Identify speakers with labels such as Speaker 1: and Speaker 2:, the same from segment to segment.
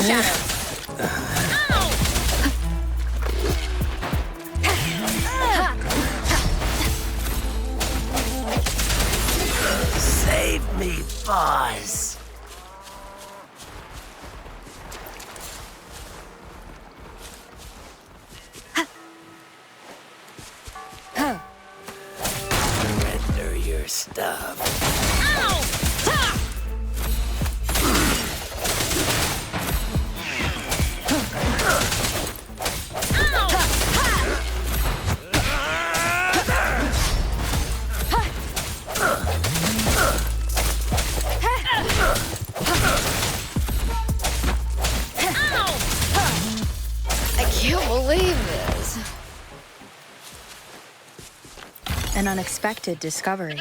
Speaker 1: shadows.
Speaker 2: Save me, boss. Surrender your stuff.
Speaker 1: I can't believe this.
Speaker 3: An unexpected discovery.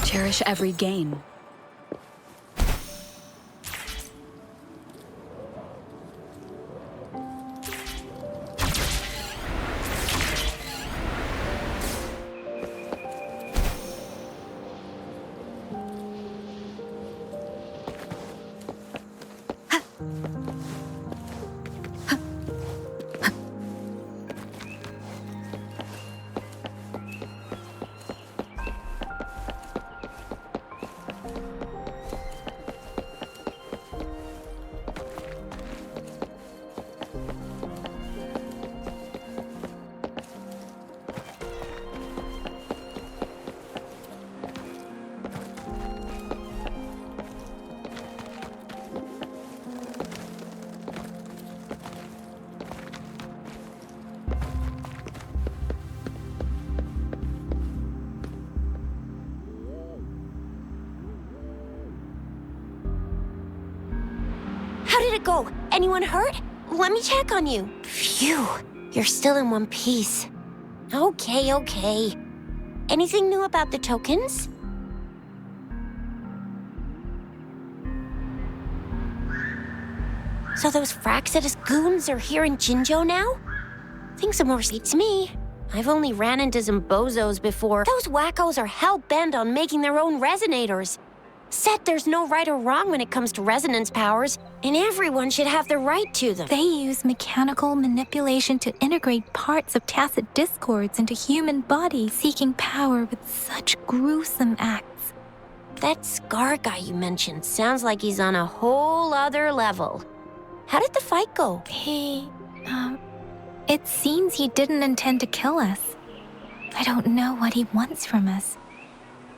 Speaker 3: Cherish every gain.
Speaker 4: How did it go? Anyone hurt? Let me check on you. Phew, you're still in one piece. Okay. Anything new about the tokens? So those Fraxidus goons are here in Jinzhou now? Things are more sweet to me. I've only ran into some bozos before. Those wackos are hell-bent on making their own resonators. Said there's no right or wrong when it comes to resonance powers, and everyone should have the right to them.
Speaker 5: They use mechanical manipulation to integrate parts of tacit discords into human bodies, seeking power with such gruesome acts.
Speaker 4: That Scar guy you mentioned sounds like he's on a whole other level. How did the fight go?
Speaker 5: It seems he didn't intend to kill us. I don't know what he wants from us.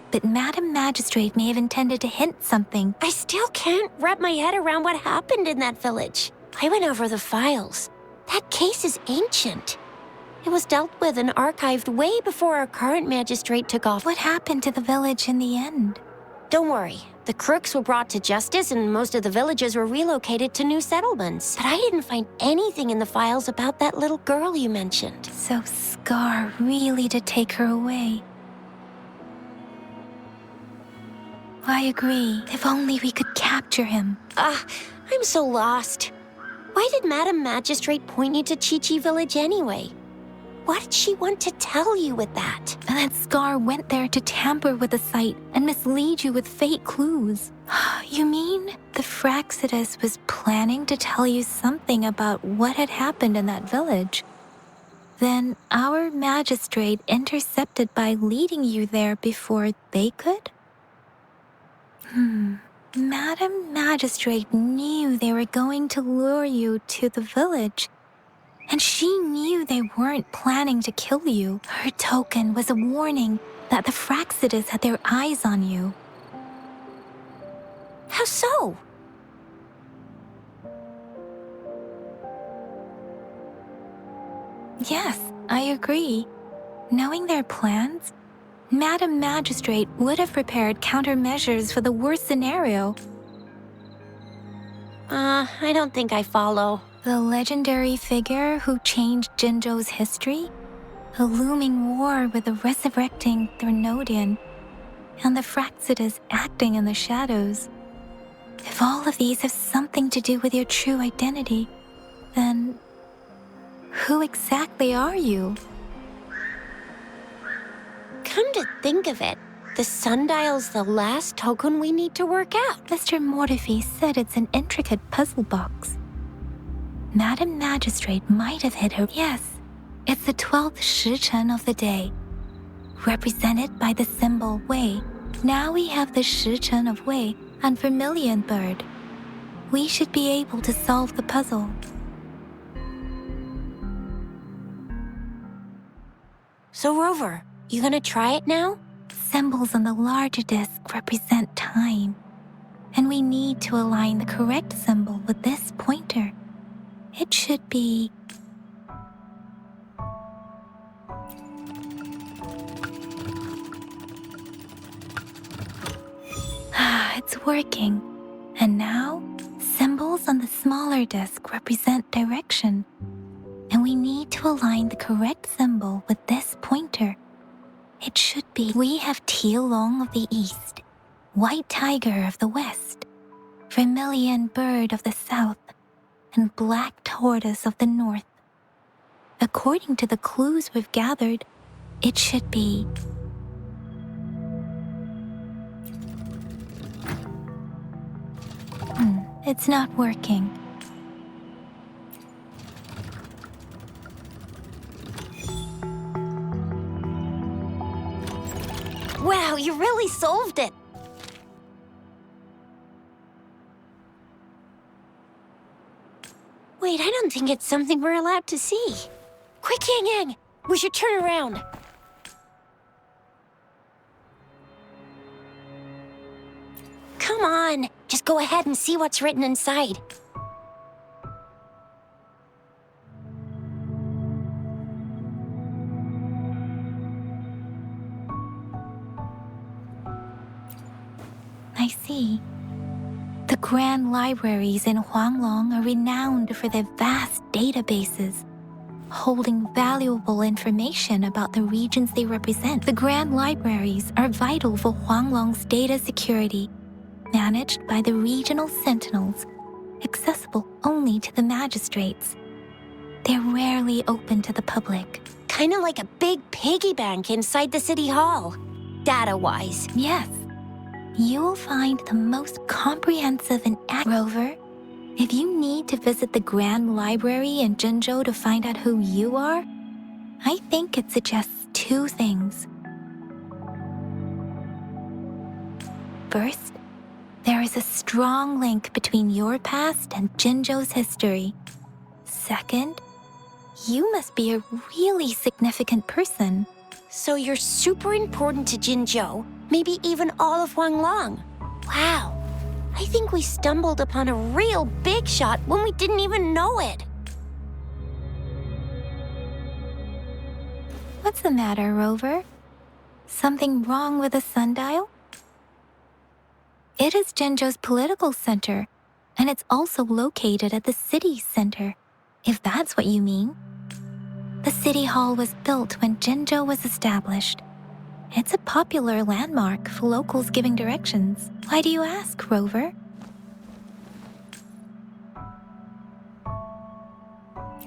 Speaker 5: But Madam Magistrate may have intended to hint something.
Speaker 4: I still can't wrap my head around what happened in that village. I went over the files. That case is ancient. It was dealt with and archived way before our current magistrate took off.
Speaker 5: What happened to the village in the end?
Speaker 4: Don't worry. The crooks were brought to justice and most of the villagers were relocated to new settlements. But I didn't find anything in the files about that little girl you mentioned.
Speaker 5: So Scar really did take her away. I agree. If only we could capture him.
Speaker 4: I'm so lost. Why did Madam Magistrate point you to Chi-Chi Village anyway? What did she want to tell you with that?
Speaker 5: And that Scar went there to tamper with the site and mislead you with fake clues. You mean the Fraxidus was planning to tell you something about what had happened in that village? Then our magistrate intercepted by leading you there before they could? Madam Magistrate knew they were going to lure you to the village. And she knew they weren't planning to kill you. Her token was a warning that the Fraxidus had their eyes on you.
Speaker 4: How so?
Speaker 5: Yes, I agree. Knowing their plans, Madam Magistrate would have prepared countermeasures for the worst scenario.
Speaker 4: I don't think I follow.
Speaker 5: The legendary figure who changed Jinzhou's history? A looming war with the resurrecting Threnodian, and the Fraxidas acting in the shadows. If all of these have something to do with your true identity, then who exactly are you?
Speaker 4: Come to think of it, the sundial's the last token we need to work out.
Speaker 5: Mr. Mortefi said it's an intricate puzzle box. Madam Magistrate might have hit her. Yes, it's the 12th shichen of the day, represented by the symbol Wei. Now we have the shichen of Wei and Vermilion Bird. We should be able to solve the puzzle.
Speaker 4: So Rover, you gonna try it now?
Speaker 5: Symbols on the larger disc represent time, and we need to align the correct symbol with this pointer. It should be... It's working. And now, symbols on the smaller disc represent direction, and we need to align the correct symbol with this pointer. It should be. We have Tielong of the east, White Tiger of the west, Vermilion Bird of the south, and Black Tortoise of the north. According to the clues we've gathered, it should be... It's not working.
Speaker 4: Wow, you really solved it! Wait, I don't think it's something we're allowed to see. Quick, Yang Yang! We should turn around. Come on, just go ahead and see what's written inside.
Speaker 5: I see. The grand libraries in Huanglong are renowned for their vast databases, holding valuable information about the regions they represent. The grand libraries are vital for Huanglong's data security, managed by the regional sentinels, accessible only to the magistrates. They're rarely open to the public.
Speaker 4: Kinda like a big piggy bank inside the city hall, data-wise.
Speaker 5: Yes, you'll find the most comprehensive and Rover, if you need to visit the Grand Library in Jinzhou to find out who you are, I think it suggests two things. First, there is a strong link between your past and Jinzhou's history. Second, you must be a really significant person.
Speaker 4: So you're super important to Jinzhou, maybe even all of Huanglong. Wow, I think we stumbled upon a real big shot when we didn't even know it.
Speaker 5: What's the matter, Rover? Something wrong with the sundial? It is Jinzhou's political center, and it's also located at the city center, if that's what you mean. The city hall was built when Jinzhou was established. It's a popular landmark for locals giving directions. Why do you ask, Rover?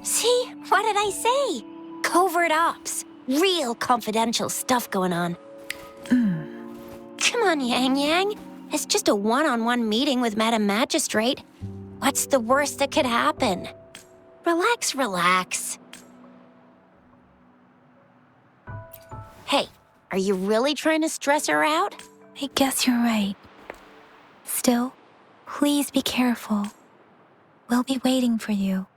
Speaker 4: See, what did I say? Covert ops. Real confidential stuff going on. Come on, Yang Yang. It's just a one-on-one meeting with Madam Magistrate. What's the worst that could happen? Relax, relax. Hey, are you really trying to stress her out?
Speaker 5: I guess you're right. Still, please be careful. We'll be waiting for you.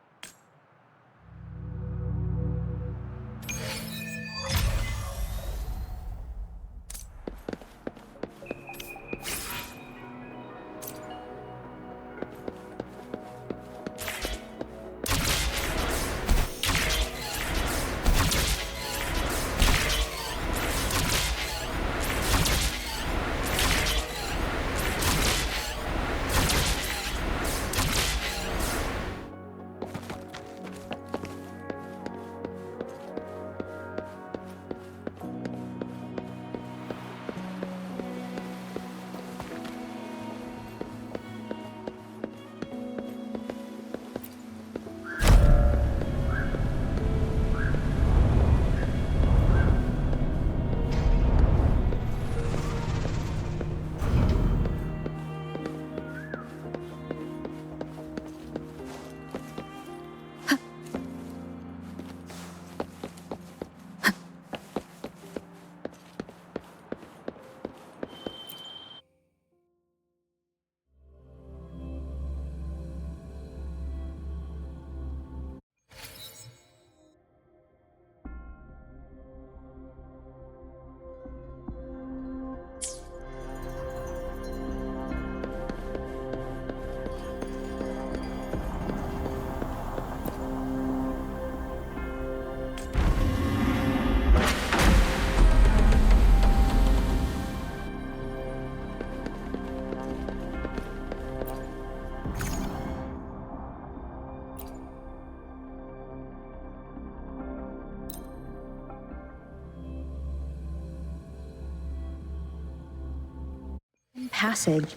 Speaker 3: passage.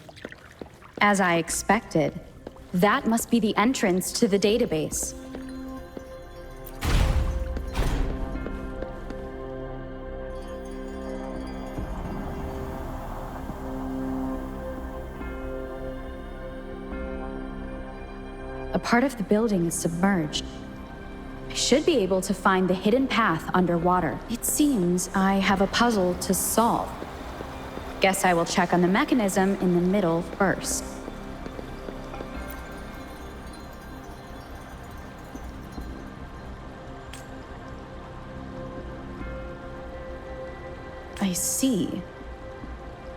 Speaker 3: As I expected, that must be the entrance to the database. A part of the building is submerged. I should be able to find the hidden path underwater. It seems I have a puzzle to solve. Guess I will check on the mechanism in the middle first. I see.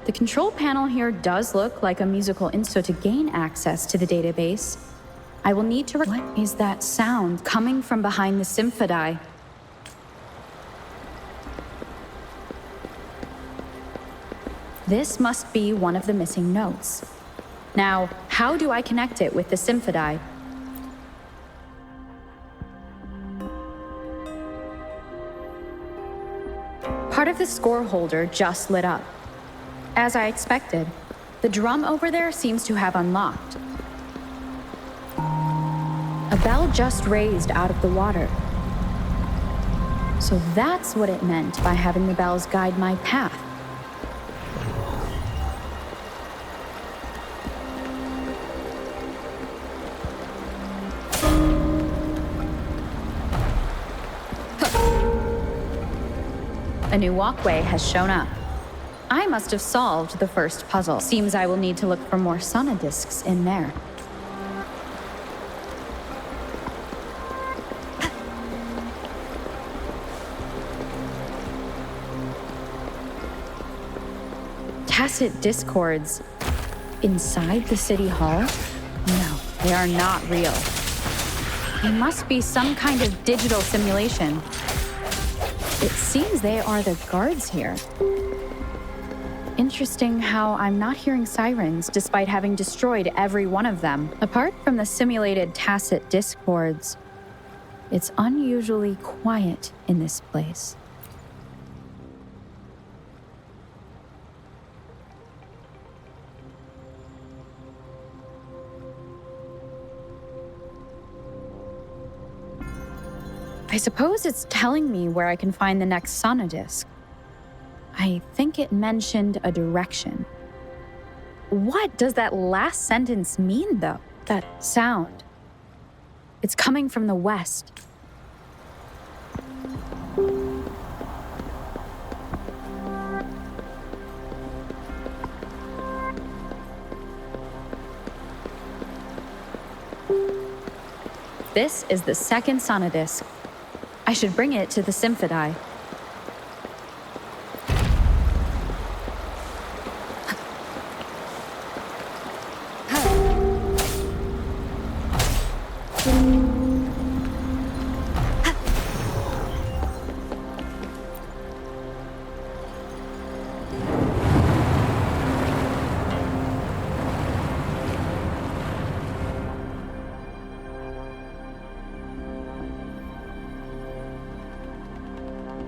Speaker 3: The control panel here does look like a musical instrument. So to gain access to the database, I will need to... What is that sound coming from behind the symphony? This must be one of the missing notes. Now, how do I connect it with the symphony? Part of the score holder just lit up. As I expected, the drum over there seems to have unlocked. A bell just raised out of the water. So that's what it meant by having the bells guide my path. A new walkway has shown up. I must have solved the first puzzle. Seems I will need to look for more sonodiscs in there. Tacit discords inside the city hall? No, they are not real. They must be some kind of digital simulation. It seems they are the guards here. Interesting how I'm not hearing sirens despite having destroyed every one of them. Apart from the simulated tacit discords, it's unusually quiet in this place. I suppose it's telling me where I can find the next sonodisc. I think it mentioned a direction. What does that last sentence mean, though? That sound. It's coming from the west. This is the second sonodisc. I should bring it to the symphony.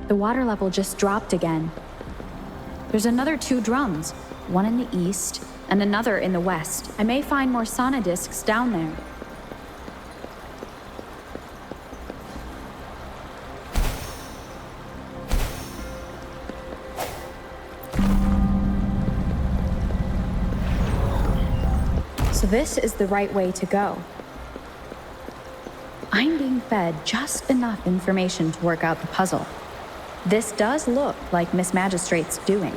Speaker 3: The water level just dropped again. There's another 2 drums, one in the east and another in the west. I may find more sonodiscs down there. So this is the right way to go. I'm being fed just enough information to work out the puzzle. This does look like Miss Magistrate's doing.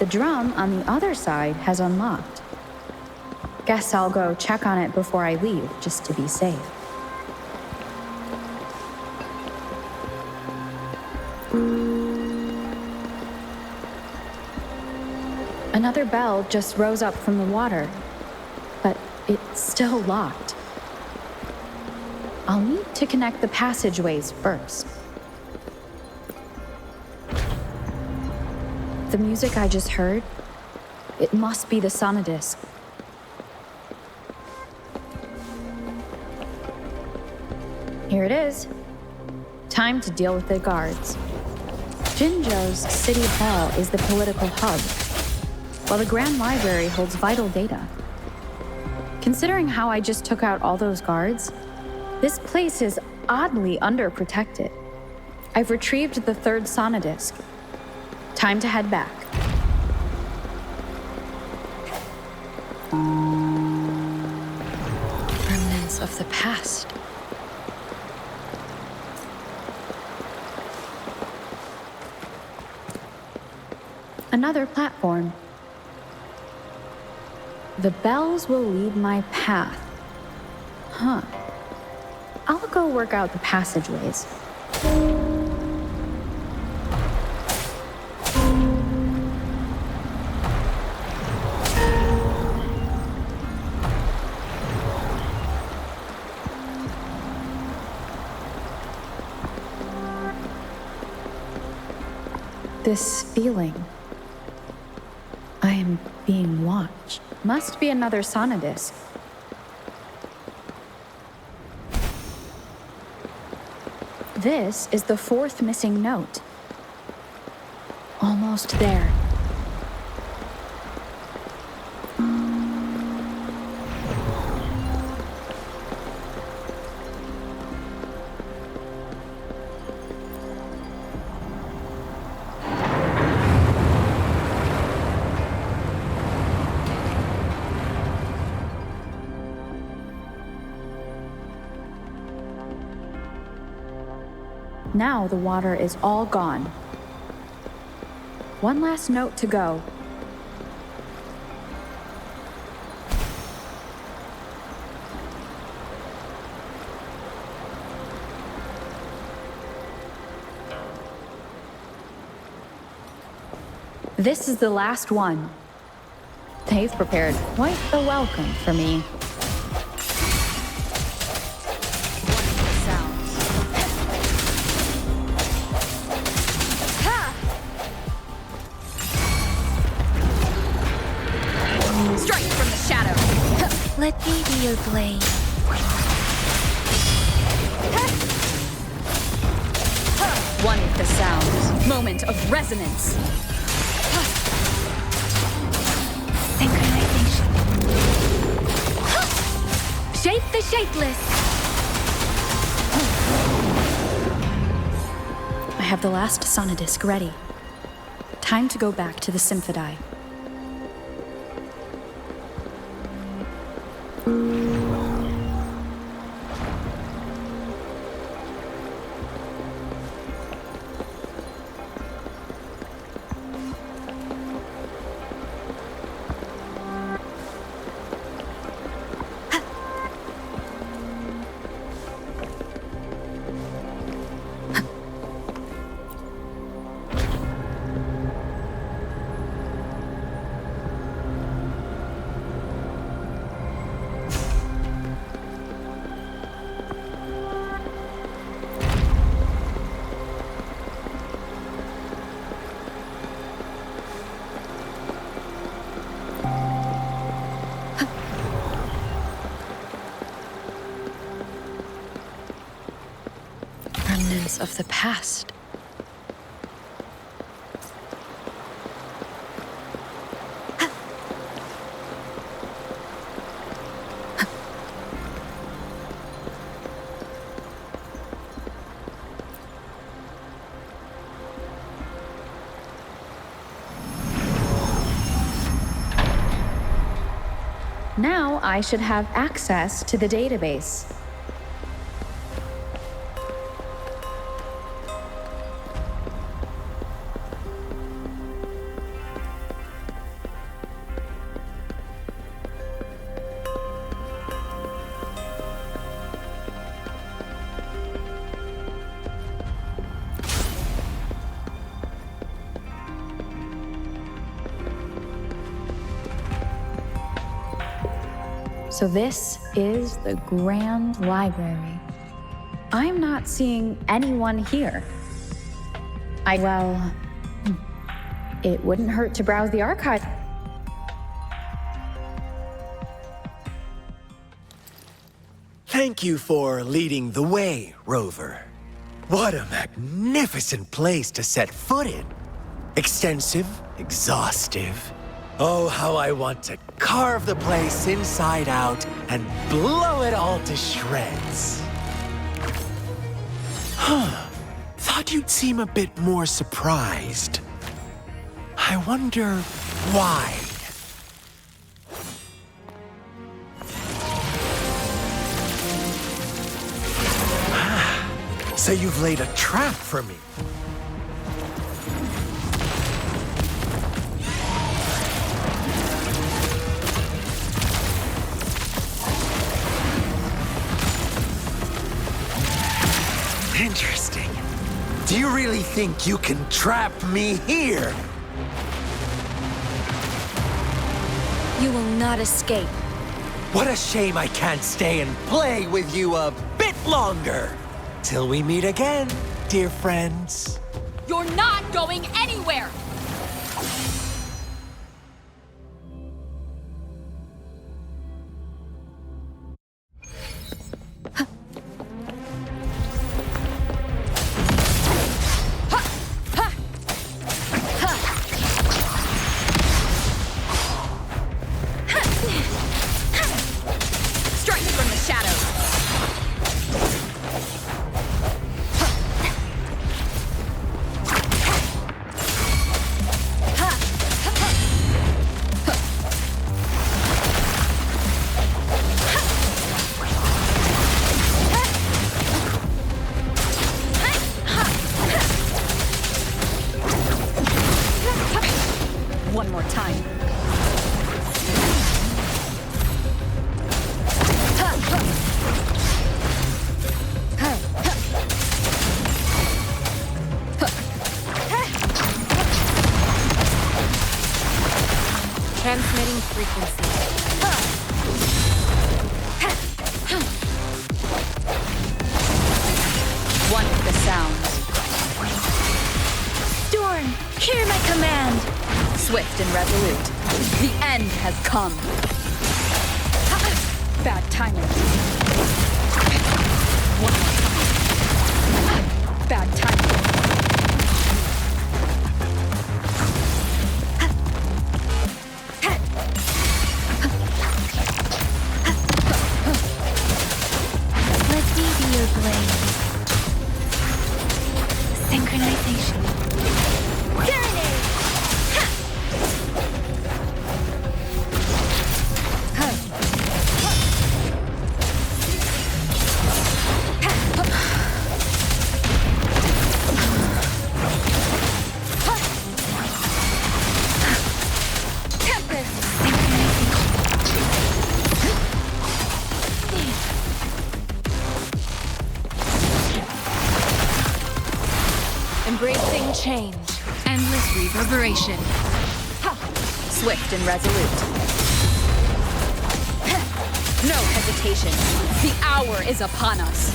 Speaker 3: The drum on the other side has unlocked. Guess I'll go check on it before I leave, just to be safe. Another bell just rose up from the water, but it's still locked. I'll need to connect the passageways first. The music I just heard, it must be the sonodisc. Here it is. Time to deal with the guards. Jinzhou's City Hall is the political hub, while the Grand Library holds vital data. Considering how I just took out all those guards, this place is oddly underprotected. I've retrieved the third sonodisc. Time to head back. Remnants of the past. Another platform. The bells will lead my path. Huh. I'll go work out the passageways. This feeling. I am being watched. Must be another sonodisc. This is the fourth missing note. Almost there. Now the water is all gone. One last note to go. This is the last one. They've prepared quite the welcome for me.
Speaker 5: Let me be your blade.
Speaker 3: One with the sound. Moment of resonance.
Speaker 5: Synchronization. Shape the shapeless.
Speaker 3: I have the last sonodisc ready. Time to go back to the Symphodi. Remnants of the past. Now I should have access to the database. So this is the Grand Library. I'm not seeing anyone here. it wouldn't hurt to browse the archive.
Speaker 2: Thank you for leading the way, Rover. What a magnificent place to set foot in. Extensive, exhaustive. Oh, how I want to carve the place inside out and blow it all to shreds. Thought you'd seem a bit more surprised. I wonder why. So you've laid a trap for me. Interesting. Do you really think you can trap me here?
Speaker 1: You will not escape.
Speaker 2: What a shame I can't stay and play with you a bit longer. Till we meet again, dear friends.
Speaker 1: You're not going anywhere! Strike from the shadows! One more time. Transmitting frequency. One with the sounds.
Speaker 5: Storm, hear my command.
Speaker 3: Swift and resolute. The end has come. Bad timing. One more time. Bad timing.
Speaker 5: Let me be your blade. Synchronization. Serenade!
Speaker 1: Embracing change. Endless reverberation.
Speaker 3: Swift and resolute. No hesitation. The hour is upon us.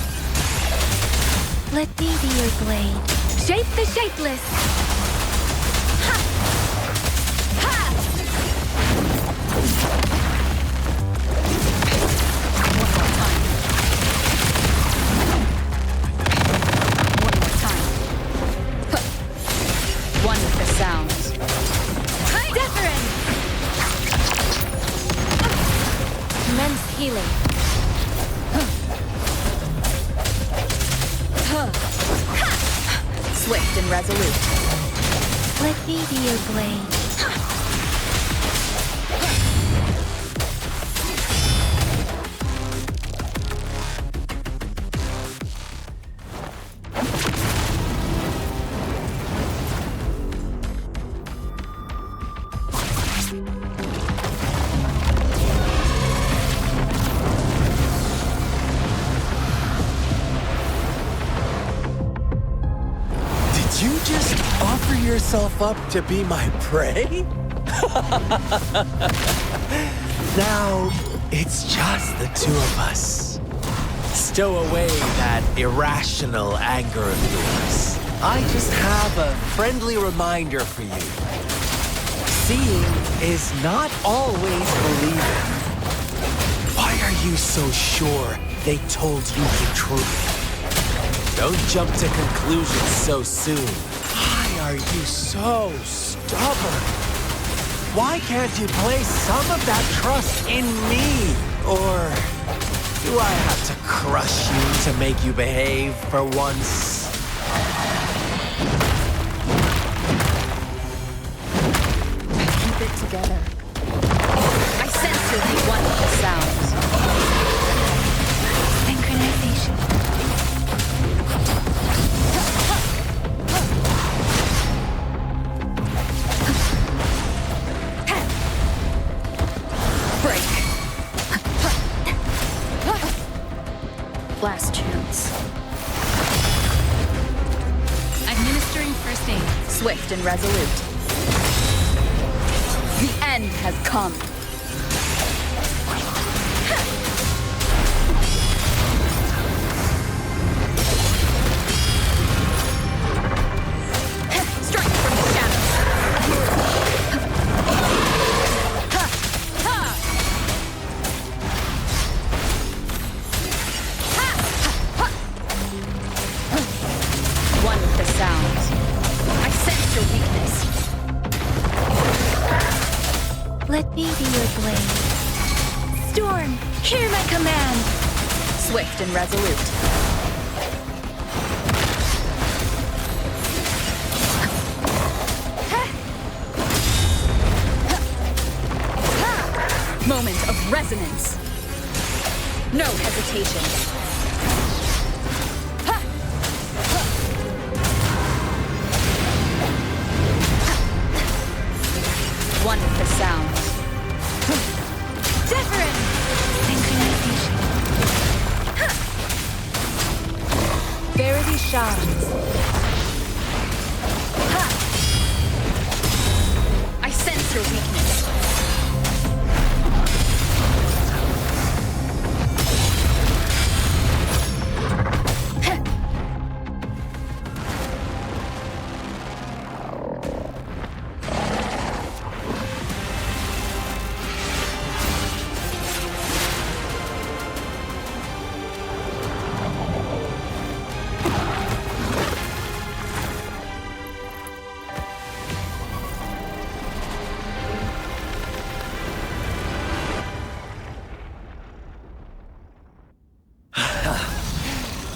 Speaker 5: Let me be your blade. Shape the shapeless.
Speaker 3: One with the sounds.
Speaker 5: Deference.
Speaker 1: Commence healing.
Speaker 3: Swift and resolute.
Speaker 5: Let me be your blade.
Speaker 2: Did you just offer yourself up to be my prey? Now, it's just the two of us. Stow away that irrational anger of yours. I just have a friendly reminder for you. seeing is not always believing. Why are you so sure they told you the truth? Don't jump to conclusions so soon. Why are you so stubborn? Why can't you place some of that trust in me? Or do I have to crush you to make you behave for once?
Speaker 3: Keep it together. I sense you'll be one with the sounds.
Speaker 5: Synchronization.
Speaker 3: Break. Last chance.
Speaker 1: Administering first aid.
Speaker 3: Swift and resolute. The end has come. Strike from the shadows. One with the sounds. I sense your weakness.
Speaker 5: Let me be your blade. Storm, hear my command.
Speaker 3: Swift and resolute. Moment of resonance. No hesitation. One with the sounds.
Speaker 5: Different. Synchronization.
Speaker 3: Verity shines. I sense your weakness.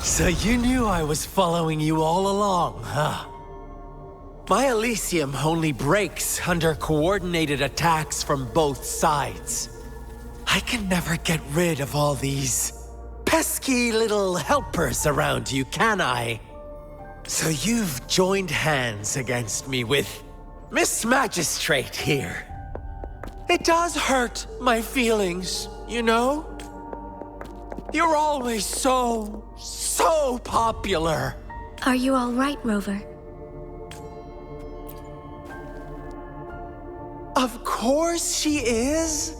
Speaker 2: So you knew I was following you all along, huh? My Elysium only breaks under coordinated attacks from both sides. I can never get rid of all these pesky little helpers around you, can I? So you've joined hands against me with Miss Magistrate here. It does hurt my feelings, you know? You're always so popular.
Speaker 5: Are you all right, Rover?
Speaker 2: Of course she is.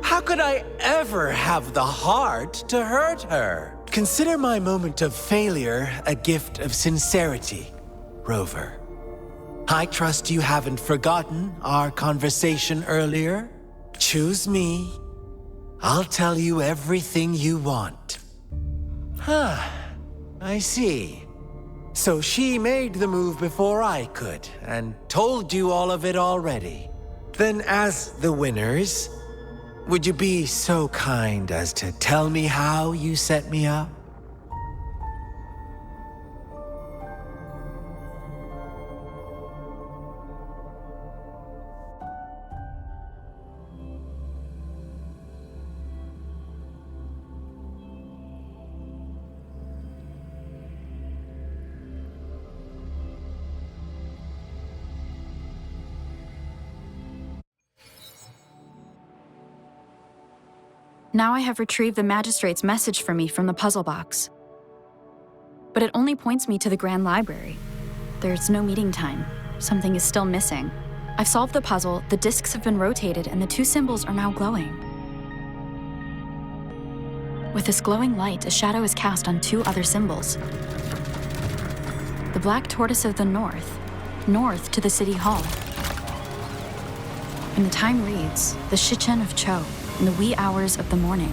Speaker 2: How could I ever have the heart to hurt her? Consider my moment of failure a gift of sincerity, Rover. I trust you haven't forgotten our conversation earlier. Choose me. I'll tell you everything you want. Huh. I see. So she made the move before I could, and told you all of it already. Then as the winners, would you be so kind as to tell me how you set me up?
Speaker 3: Now I have retrieved the Magistrate's message for me from the puzzle box. But it only points me to the Grand Library. There's no meeting time. Something is still missing. I've solved the puzzle, the discs have been rotated, and the two symbols are now glowing. With this glowing light, a shadow is cast on two other symbols. The black tortoise of the north to the city hall. And the time reads the Shichen of Cho in the wee hours of the morning.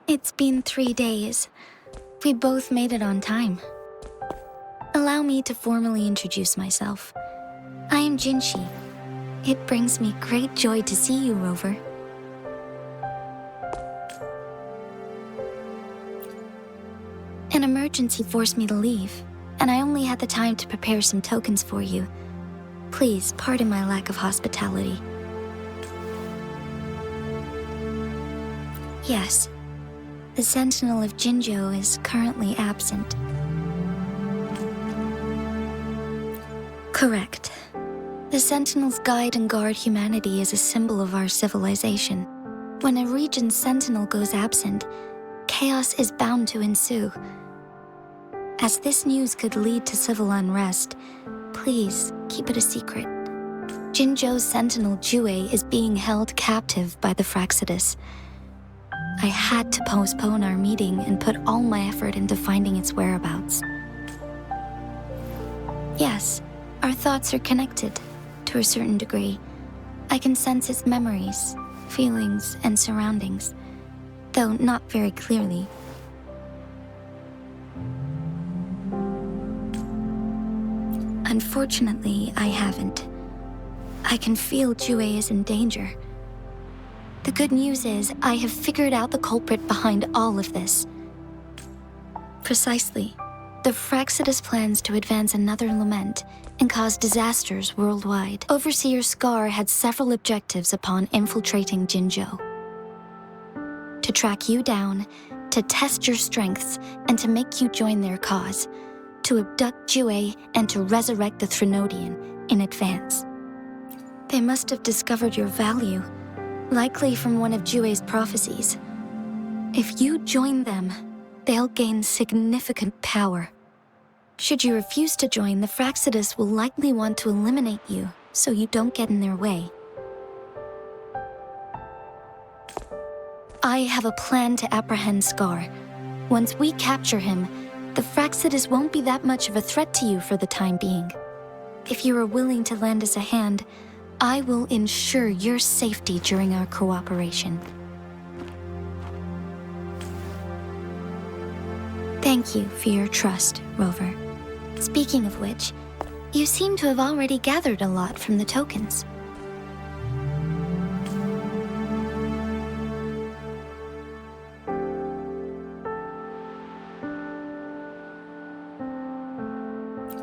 Speaker 5: It's been 3 days. We both made it on time. Allow me to formally introduce myself. I am Jinshi. It brings me great joy to see you, Rover. An emergency forced me to leave, and I only had the time to prepare some tokens for you. Please pardon my lack of hospitality. Yes. The Sentinel of Jinzhou is currently absent. Correct. The Sentinels guide and guard humanity as a symbol of our civilization. When a region's sentinel goes absent, chaos is bound to ensue. As this news could lead to civil unrest, please keep it a secret. Jinzhou's sentinel Jue is being held captive by the Fraxidus. I had to postpone our meeting and put all my effort into finding its whereabouts. Yes, our thoughts are connected, to a certain degree. I can sense its memories, feelings, and surroundings, though not very clearly. Unfortunately, I haven't. I can feel Jue is in danger. The good news is, I have figured out the culprit behind all of this. Precisely. The Fraxidus plans to advance another lament and cause disasters worldwide. Overseer Scar had several objectives upon infiltrating Jinzhou. To track you down, to test your strengths, and to make you join their cause. To abduct Jue and to resurrect the Threnodian in advance. They must have discovered your value, likely from one of Jue's prophecies. If you join them, they'll gain significant power. Should you refuse to join, the Fraxidus will likely want to eliminate you, so you don't get in their way. I have a plan to apprehend Scar. Once we capture him, the Fraxidus won't be that much of a threat to you for the time being. If you are willing to lend us a hand, I will ensure your safety during our cooperation. Thank you for your trust, Rover. Speaking of which, you seem to have already gathered a lot from the tokens.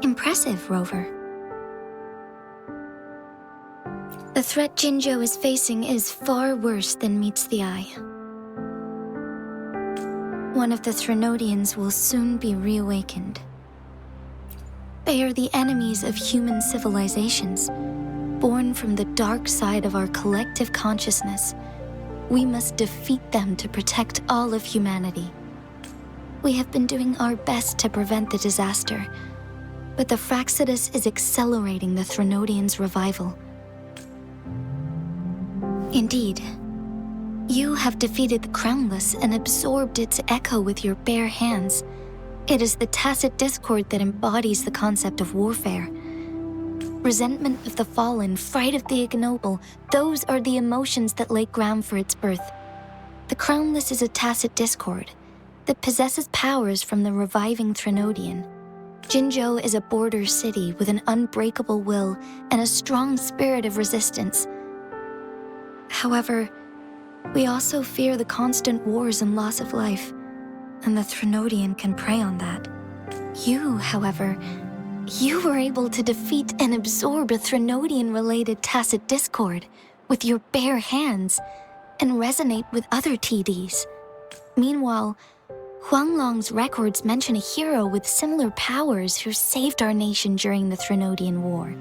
Speaker 5: Impressive, Rover. The threat Jinzhou is facing is far worse than meets the eye. One of the Threnodians will soon be reawakened. They are the enemies of human civilizations, born from the dark side of our collective consciousness. We must defeat them to protect all of humanity. We have been doing our best to prevent the disaster, but the Fraxidus is accelerating the Threnodian's revival. Indeed, you have defeated the Crownless and absorbed its echo with your bare hands. It is the tacit discord that embodies the concept of warfare. Resentment of the fallen, fright of the ignoble, those are the emotions that lay ground for its birth. The Crownless is a tacit discord that possesses powers from the reviving Threnodian. Jinzhou is a border city with an unbreakable will and a strong spirit of resistance. However, we also fear the constant wars and loss of life, and the Threnodian can prey on that. You, however, you were able to defeat and absorb a Threnodian-related tacit discord with your bare hands and resonate with other TDs. Meanwhile, Huanglong's records mention a hero with similar powers who saved our nation during the Threnodian War.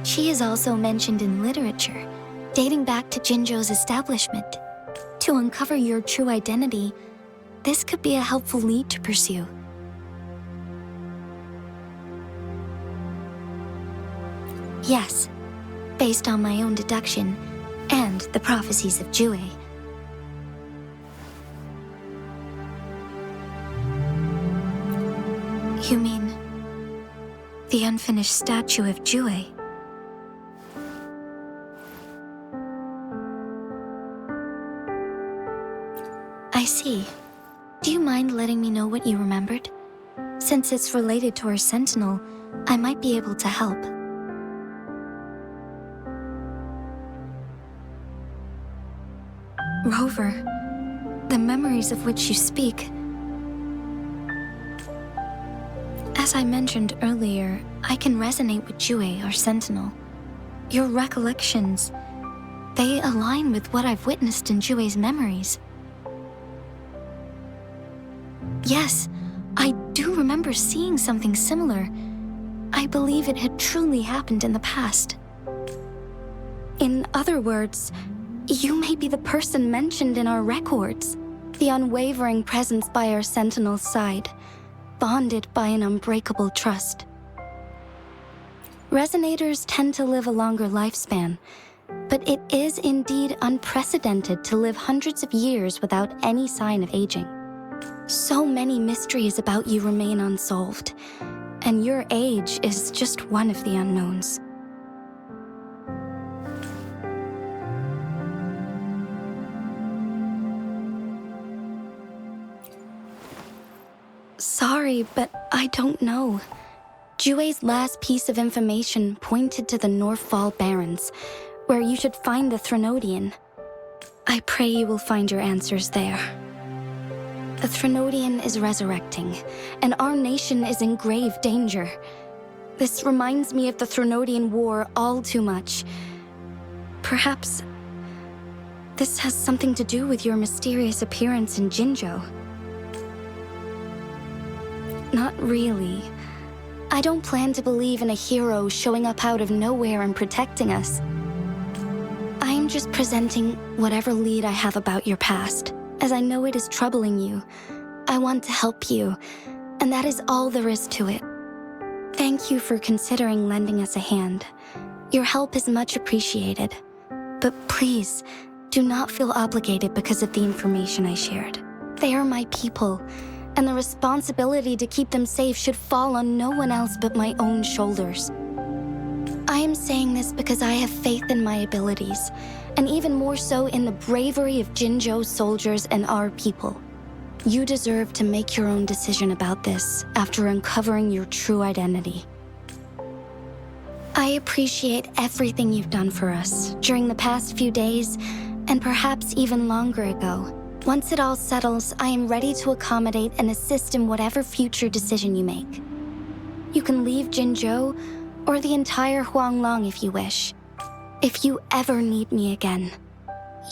Speaker 5: She is also mentioned in literature, dating back to Jinzhou's establishment. To uncover your true identity, this could be a helpful lead to pursue. Yes, based on my own deduction and the prophecies of Jue. You mean the unfinished statue of Jue? I see. Do you mind letting me know what you remembered? Since it's related to our sentinel, I might be able to help. Rover, the memories of which you speak. As I mentioned earlier, I can resonate with Jue, our sentinel. Your recollections, they align with what I've witnessed in Jue's memories. Yes, I do remember seeing something similar. I believe it had truly happened in the past. In other words, you may be the person mentioned in our records, the unwavering presence by our sentinel's side, bonded by an unbreakable trust. Resonators tend to live a longer lifespan, but it is indeed unprecedented to live hundreds of years without any sign of aging. So many mysteries about you remain unsolved, and your age is just one of the unknowns. Sorry, but I don't know. Jue's last piece of information pointed to the Northfall Barrens, where you should find the Threnodian. I pray you will find your answers there. The Threnodian is resurrecting, and our nation is in grave danger. This reminds me of the Threnodian War all too much. Perhaps this has something to do with your mysterious appearance in Jinzhou. Not really. I don't plan to believe in a hero showing up out of nowhere and protecting us. I am just presenting whatever lead I have about your past, as I know it is troubling you. I want to help you, and that is all there is to it. Thank you for considering lending us a hand. Your help is much appreciated. But please, do not feel obligated because of the information I shared. They are my people, and the responsibility to keep them safe should fall on no one else but my own shoulders. I am saying this because I have faith in my abilities, and even more so in the bravery of Jinzhou soldiers and our people. You deserve to make your own decision about this after uncovering your true identity. I appreciate everything you've done for us during the past few days, and perhaps even longer ago. Once it all settles, I am ready to accommodate and assist in whatever future decision you make. You can leave Jinzhou or the entire Huanglong if you wish. If you ever need me again,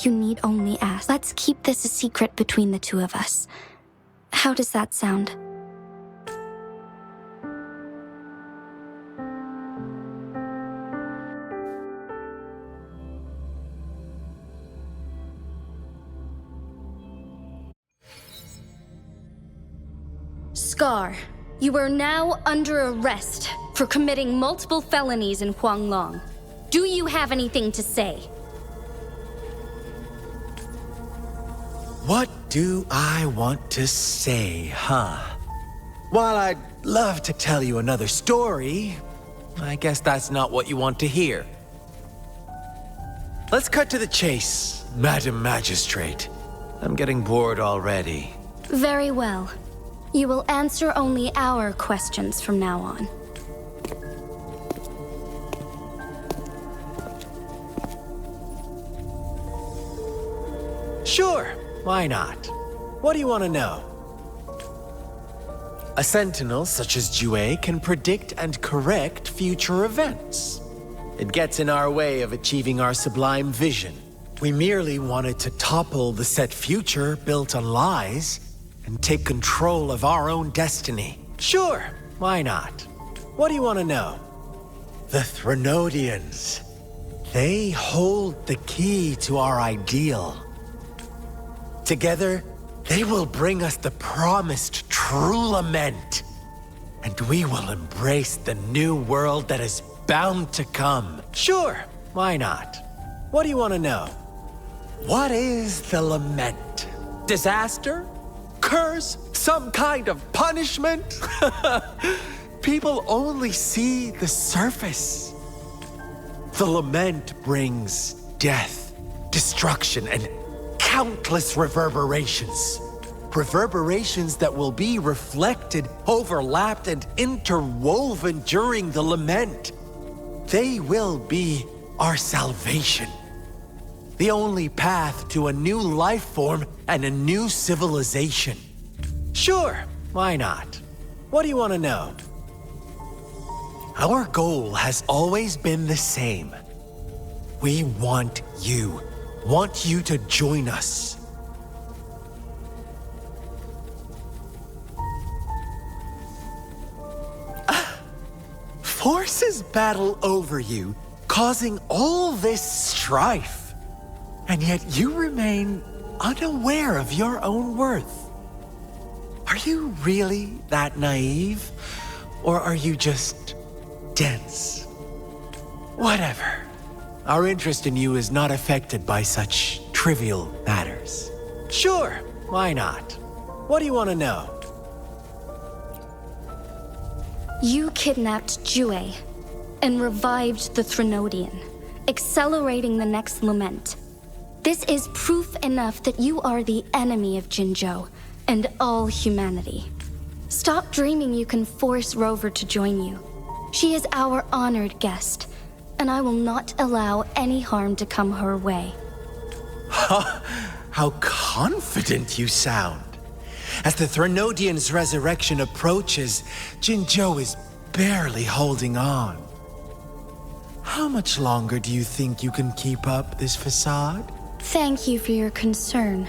Speaker 5: you need only ask. Let's keep this a secret between the two of us. How does that sound? Scar, you are now under arrest for committing multiple felonies in Huanglong. Do you have anything to say?
Speaker 2: What do I want to say, huh? While I'd love to tell you another story, I guess that's not what you want to hear. Let's cut to the chase, Madam Magistrate. I'm getting bored already.
Speaker 3: Very well. You will answer only our questions from now on.
Speaker 2: Sure, why not? What do you want to know? A sentinel such as Jue can predict and correct future events. It gets in our way of achieving our sublime vision. We merely wanted to topple the set future built on lies and take control of our own destiny. Sure, why not? What do you want to know? The Threnodians. They hold the key to our ideal. Together, they will bring us the promised true lament. And we will embrace the new world that is bound to come. Sure, why not? What do you want to know? What is the lament? Disaster? Curse? Some kind of punishment? People only see the surface. The lament brings death, destruction, and countless reverberations. Reverberations that will be reflected, overlapped, and interwoven during the lament. They will be our salvation. The only path to a new life form and a new civilization. Sure, why not? What do you want to know? Our goal has always been the same. We want you to join us. Forces battle over you, causing all this strife. And yet you remain unaware of your own worth. Are you really that naive? Or are you just dense? Whatever. Our interest in you is not affected by such trivial matters. Sure, why not? What do you want to know?
Speaker 6: You kidnapped Jue and revived the Threnodian, accelerating the next lament. This is proof enough that you are the enemy of Jinzhou and all humanity. Stop dreaming you can force Rover to join you. She is our honored guest, and I will not allow any harm to come her way.
Speaker 2: How confident you sound. As the Threnodian's resurrection approaches, Jinzhou is barely holding on. How much longer do you think you can keep up this facade?
Speaker 6: Thank you for your concern.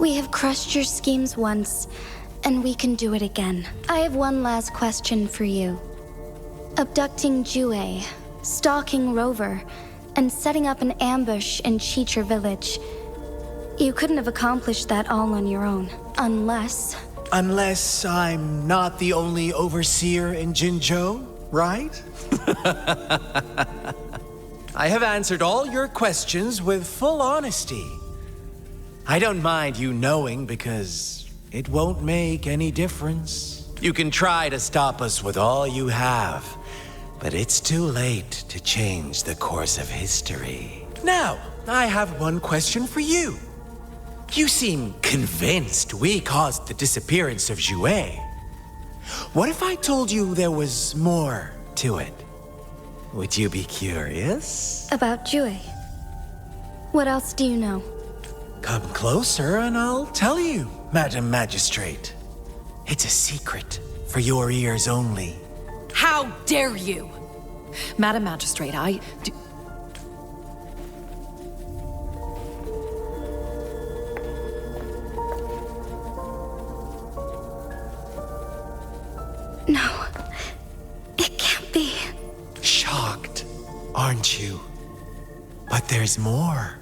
Speaker 6: We have crushed your schemes once, and we can do it again. I have one last question for you. Abducting Jue, stalking Rover, and setting up an ambush in Chicha village. You couldn't have accomplished that all on your own, unless...
Speaker 2: Unless I'm not the only overseer in Jinzhou, right? I have answered all your questions with full honesty. I don't mind you knowing because it won't make any difference. You can try to stop us with all you have, but it's too late to change the course of history. Now, I have one question for you. You seem convinced we caused the disappearance of Jue. What if I told you there was more to it? Would you be curious?
Speaker 6: About Jue. What else do you know?
Speaker 2: Come closer and I'll tell you, Madam Magistrate. It's a secret for your ears only.
Speaker 7: How dare you! Madam Magistrate, I do...
Speaker 6: No. It can't be.
Speaker 2: Shocked, aren't you? But there's more.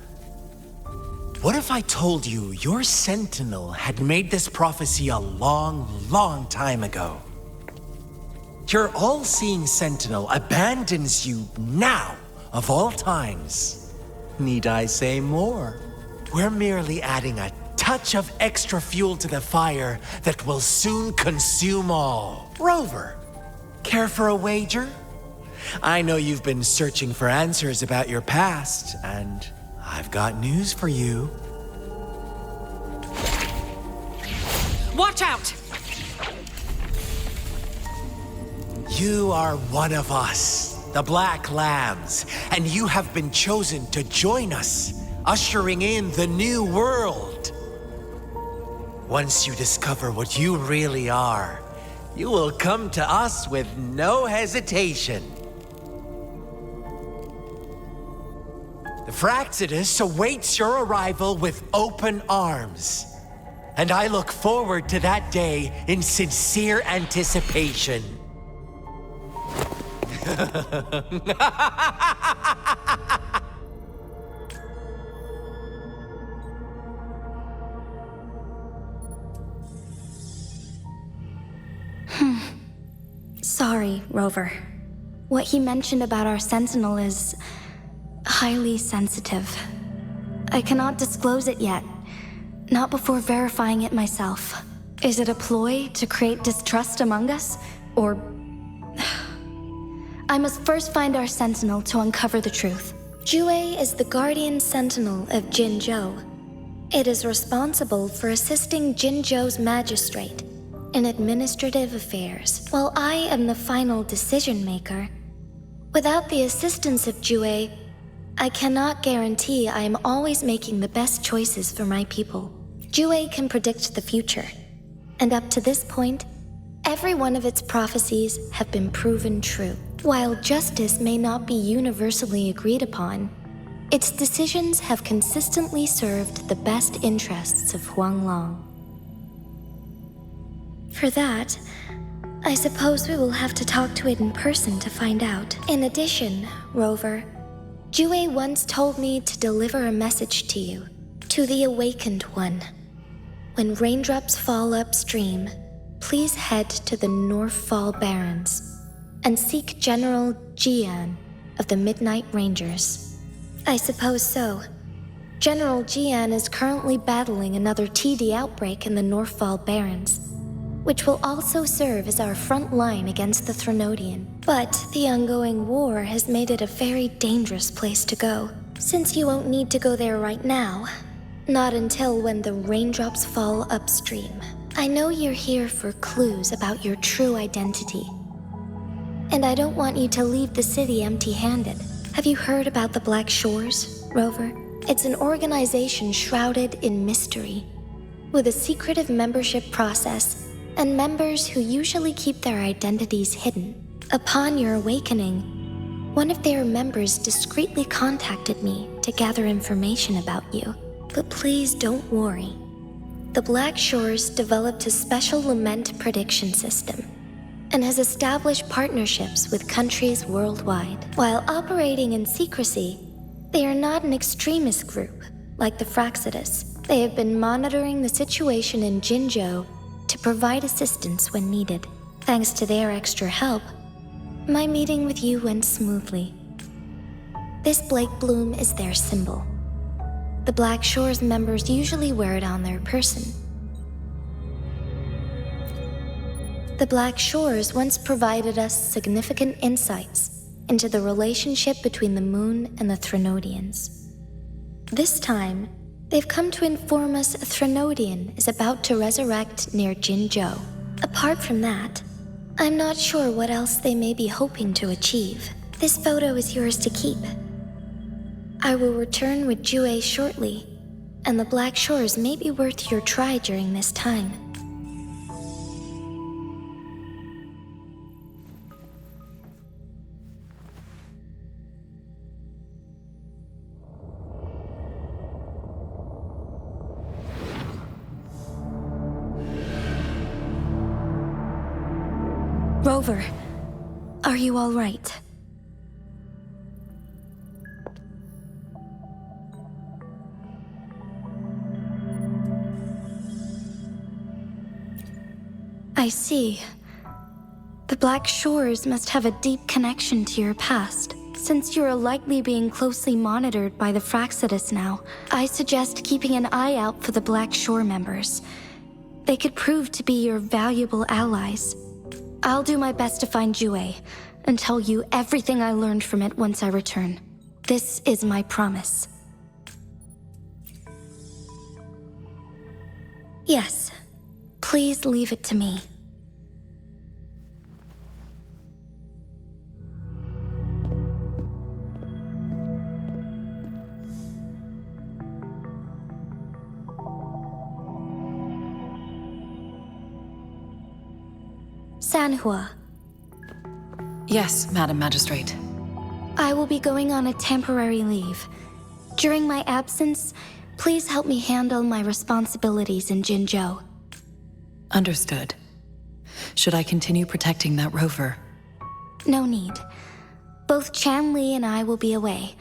Speaker 2: What if I told you your sentinel had made this prophecy a long, long time ago? Your all-seeing sentinel abandons you now, of all times. Need I say more? We're merely adding a touch of extra fuel to the fire that will soon consume all. Rover, care for a wager? I know you've been searching for answers about your past, and I've got news for you.
Speaker 7: Watch out!
Speaker 2: You are one of us, the Black Lambs, and you have been chosen to join us, ushering in the new world. Once you discover what you really are, you will come to us with no hesitation. The Fraxidus awaits your arrival with open arms. And I look forward to that day in sincere anticipation.
Speaker 6: Sorry, Rover. What he mentioned about our sentinel is highly sensitive. I cannot disclose it yet, not before verifying it myself. Is it a ploy to create distrust among us, or... I must first find our sentinel to uncover the truth. Jue is the guardian sentinel of Jinzhou. It is responsible for assisting Jinzhou's magistrate in administrative affairs, while I am the final decision maker. Without the assistance of Jue, I cannot guarantee I am always making the best choices for my people. Jue can predict the future, and up to this point, every one of its prophecies have been proven true. While justice may not be universally agreed upon, its decisions have consistently served the best interests of Huanglong. For that, I suppose we will have to talk to it in person to find out. In addition, Rover, Jue once told me to deliver a message to you, to the Awakened One. When raindrops fall upstream, please head to the Northfall Barrens and seek General Jian of the Midnight Rangers. I suppose so. General Jian is currently battling another TD outbreak in the Northfall Barrens, which will also serve as our front line against the Threnodian. But the ongoing war has made it a very dangerous place to go. Since you won't need to go there right now, not until when the raindrops fall upstream. I know you're here for clues about your true identity, and I don't want you to leave the city empty-handed. Have you heard about the Black Shores, Rover? It's an organization shrouded in mystery, with a secretive membership process and members who usually keep their identities hidden. Upon your awakening, one of their members discreetly contacted me to gather information about you. But please don't worry. The Black Shores developed a special lament prediction system and has established partnerships with countries worldwide. While operating in secrecy, they are not an extremist group like the Fraxidus. They have been monitoring the situation in Jinzhou to provide assistance when needed. Thanks to their extra help, my meeting with you went smoothly. This Blake Bloom is their symbol. The Black Shores members usually wear it on their person. The Black Shores once provided us significant insights into the relationship between the moon and the Threnodians. This time, they've come to inform us a Threnodian is about to resurrect near Jinzhou. Apart from that, I'm not sure what else they may be hoping to achieve. This photo is yours to keep. I will return with Jue shortly, and the Black Shores may be worth your try during this time. Rover, are you all right? I see. The Black Shores must have a deep connection to your past. Since you are likely being closely monitored by the Fraxidus now, I suggest keeping an eye out for the Black Shore members. They could prove to be your valuable allies. I'll do my best to find Jue and tell you everything I learned from it once I return. This is my promise. Yes, please leave it to me. Sanhua.
Speaker 7: Yes, Madam Magistrate.
Speaker 6: I will be going on a temporary leave. During my absence, please help me handle my responsibilities in Jinzhou.
Speaker 7: Understood. Should I continue protecting that rover?
Speaker 6: No need. Both Chanli and I will be away,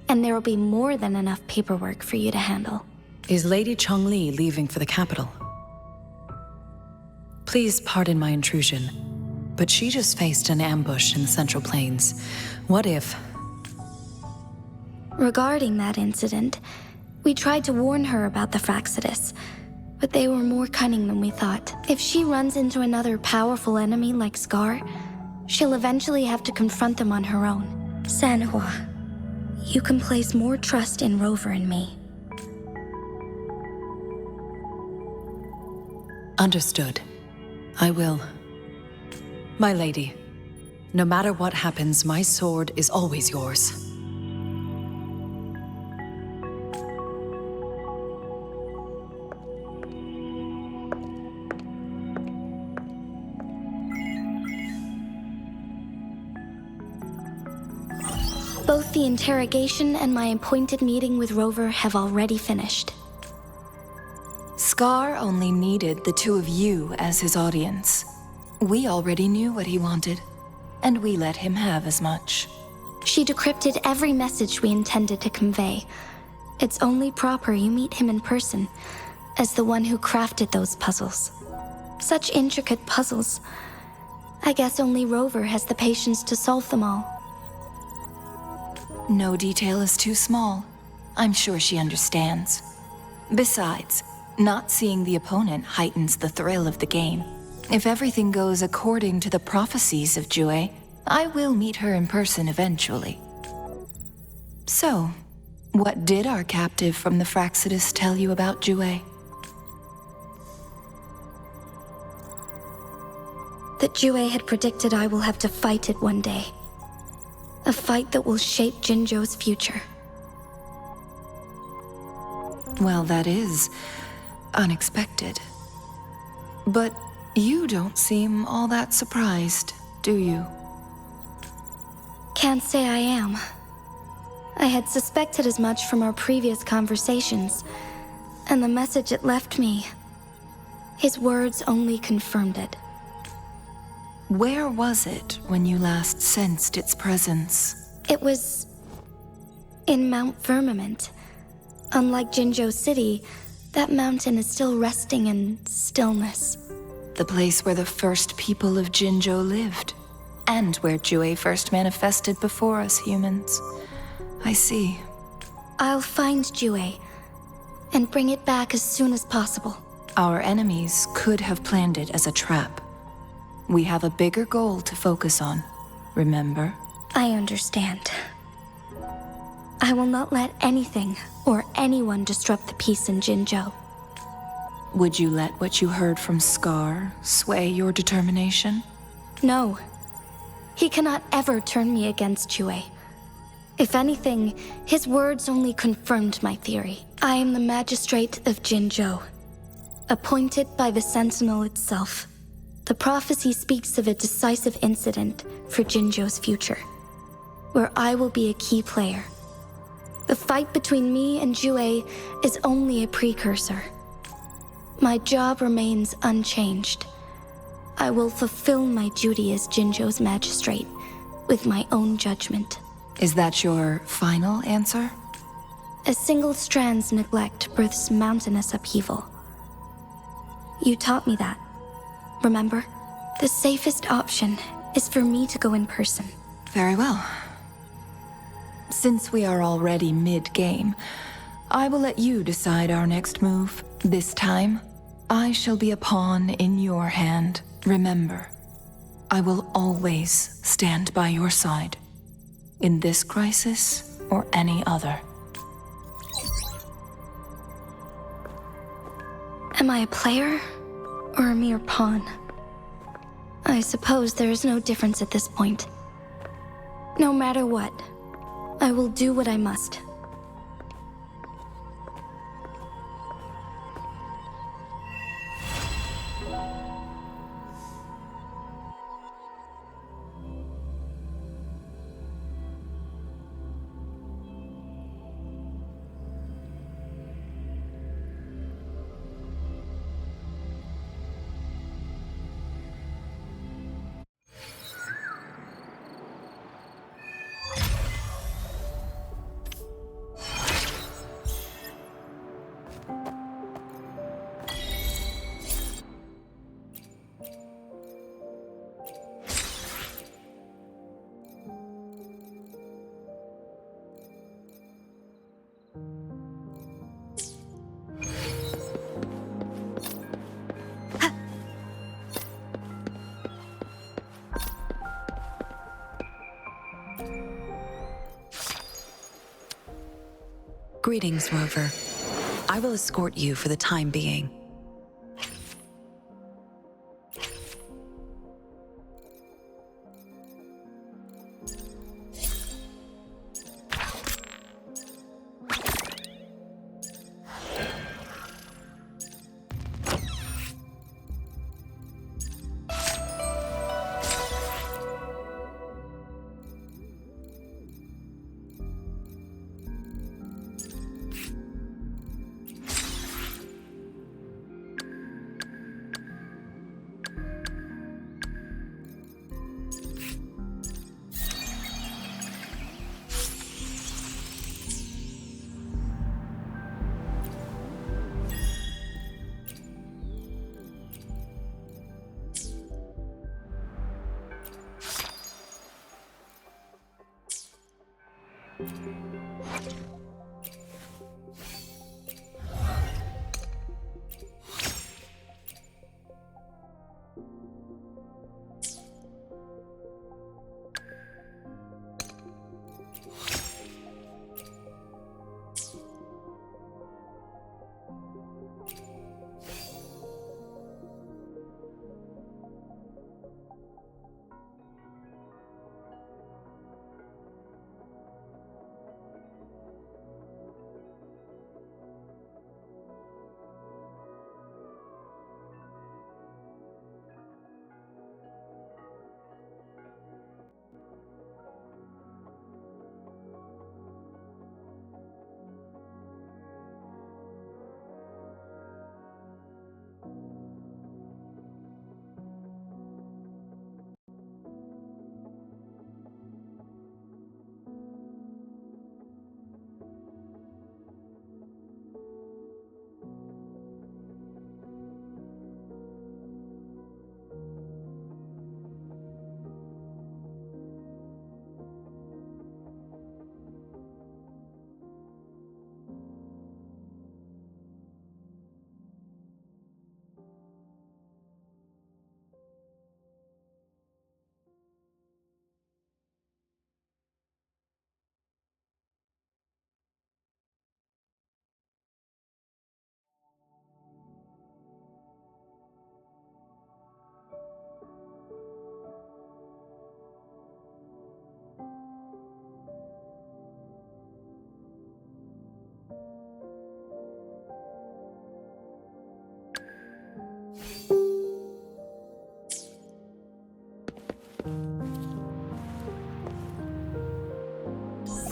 Speaker 6: and there will be more than enough paperwork for you to handle.
Speaker 7: Is Lady Chongli leaving for the capital? Please pardon my intrusion, but she just faced an ambush in the Central Plains. What if...
Speaker 6: Regarding that incident, we tried to warn her about the Fraxidus, but they were more cunning than we thought. If she runs into another powerful enemy like Scar, she'll eventually have to confront them on her own. Sanhua, you can place more trust in Rover and me.
Speaker 7: Understood. I will. My lady, no matter what happens, my sword is always yours.
Speaker 6: Both the interrogation and my appointed meeting with Rover have already finished.
Speaker 8: Scar only needed the two of you as his audience. We already knew what he wanted, and we let him have as much.
Speaker 6: She decrypted every message we intended to convey. It's only proper you meet him in person, as the one who crafted those puzzles. Such intricate puzzles. I guess only Rover has the patience to solve them all.
Speaker 8: No detail is too small. I'm sure she understands. Besides, not seeing the opponent heightens the thrill of the game. If everything goes according to the prophecies of Jue, I will meet her in person eventually. So, what did our captive from the Fraxidus tell you about Jue?
Speaker 6: That Jue had predicted I will have to fight it one day. A fight that will shape Jinzhou's future.
Speaker 8: Well, that is unexpected. But you don't seem all that surprised, do you?
Speaker 6: Can't say I am. I had suspected as much from our previous conversations, and the message it left me, his words only confirmed it.
Speaker 8: Where was it when you last sensed its presence?
Speaker 6: It was in Mount Firmament. Unlike Jinzhou City, that mountain is still resting in stillness.
Speaker 8: The place where the first people of Jinzhou lived, and where Jue first manifested before us humans. I see.
Speaker 6: I'll find Jue and bring it back as soon as possible.
Speaker 8: Our enemies could have planned it as a trap. We have a bigger goal to focus on, remember?
Speaker 6: I understand. I will not let anything or anyone disrupt the peace in Jinzhou.
Speaker 8: Would you let what you heard from Scar sway your determination?
Speaker 6: No. He cannot ever turn me against Jue. If anything, his words only confirmed my theory. I am the magistrate of Jinzhou, appointed by the Sentinel itself. The prophecy speaks of a decisive incident for Jinzhou's future, where I will be a key player. The fight between me and Jue is only a precursor. My job remains unchanged. I will fulfill my duty as Jinzhou's magistrate with my own judgment.
Speaker 8: Is that your final answer?
Speaker 6: A single strand's neglect births mountainous upheaval. You taught me that. Remember? The safest option is for me to go in person.
Speaker 8: Very well. Since we are already mid-game, I will let you decide our next move. This time, I shall be a pawn in your hand. Remember, I will always stand by your side. In this crisis or any other.
Speaker 6: Am I a player or a mere pawn? I suppose there is no difference at this point. No matter what, I will do what I must.
Speaker 7: Greetings, Rover. I will escort you for the time being.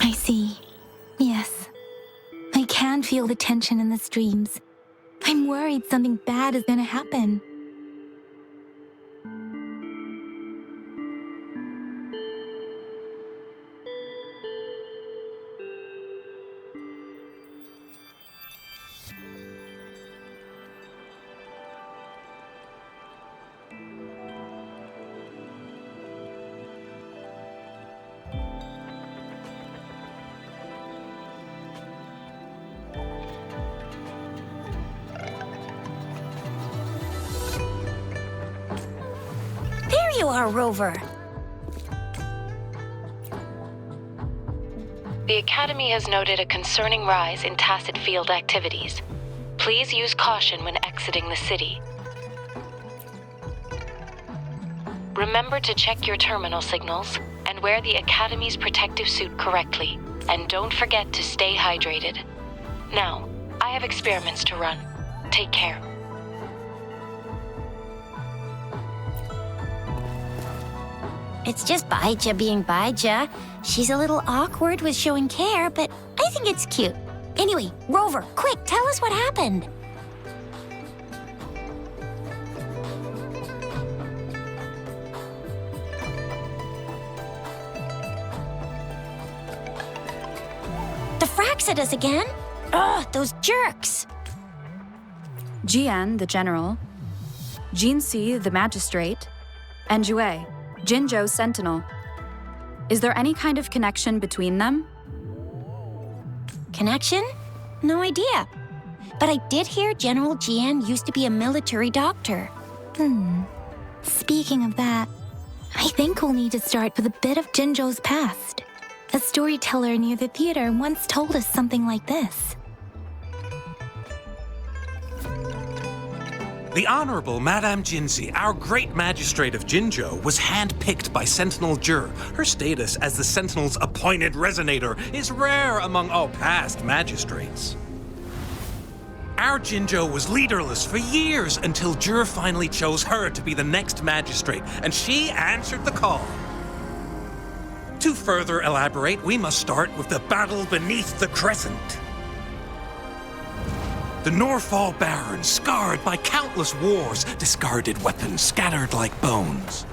Speaker 5: I see. Yes. I can feel the tension in the streams. I'm worried something bad is gonna happen.
Speaker 4: There you are, Rover.
Speaker 9: The Academy has noted a concerning rise in tacit field activities. Please use caution when exiting the city. Remember to check your terminal signals and wear the Academy's protective suit correctly. And don't forget to stay hydrated. Now, I have experiments to run. Take care.
Speaker 4: It's just Baija being Baija. She's a little awkward with showing care, but I think it's cute. Anyway, Rover, quick, tell us what happened. The Frax at us again? Ugh, those jerks!
Speaker 3: Jian, the general, Jinsi, the magistrate, and Jue, Jinzhou's sentinel. Is there any kind of connection between them?
Speaker 4: Connection? No idea. But I did hear General Jian used to be a military doctor.
Speaker 5: Speaking of that, I think we'll need to start with a bit of Jinzhou's past. A storyteller near the theater once told us something like this.
Speaker 10: The Honorable Madame Jinzi, our great magistrate of Jinzhou, was handpicked by Sentinel Jur. Her status as the Sentinel's appointed resonator is rare among all past magistrates. Our Jinzhou was leaderless for years until Jur finally chose her to be the next magistrate, and she answered the call. To further elaborate, we must start with the battle beneath the crescent. The Norfall Barons, scarred by countless wars, discarded weapons scattered like bones.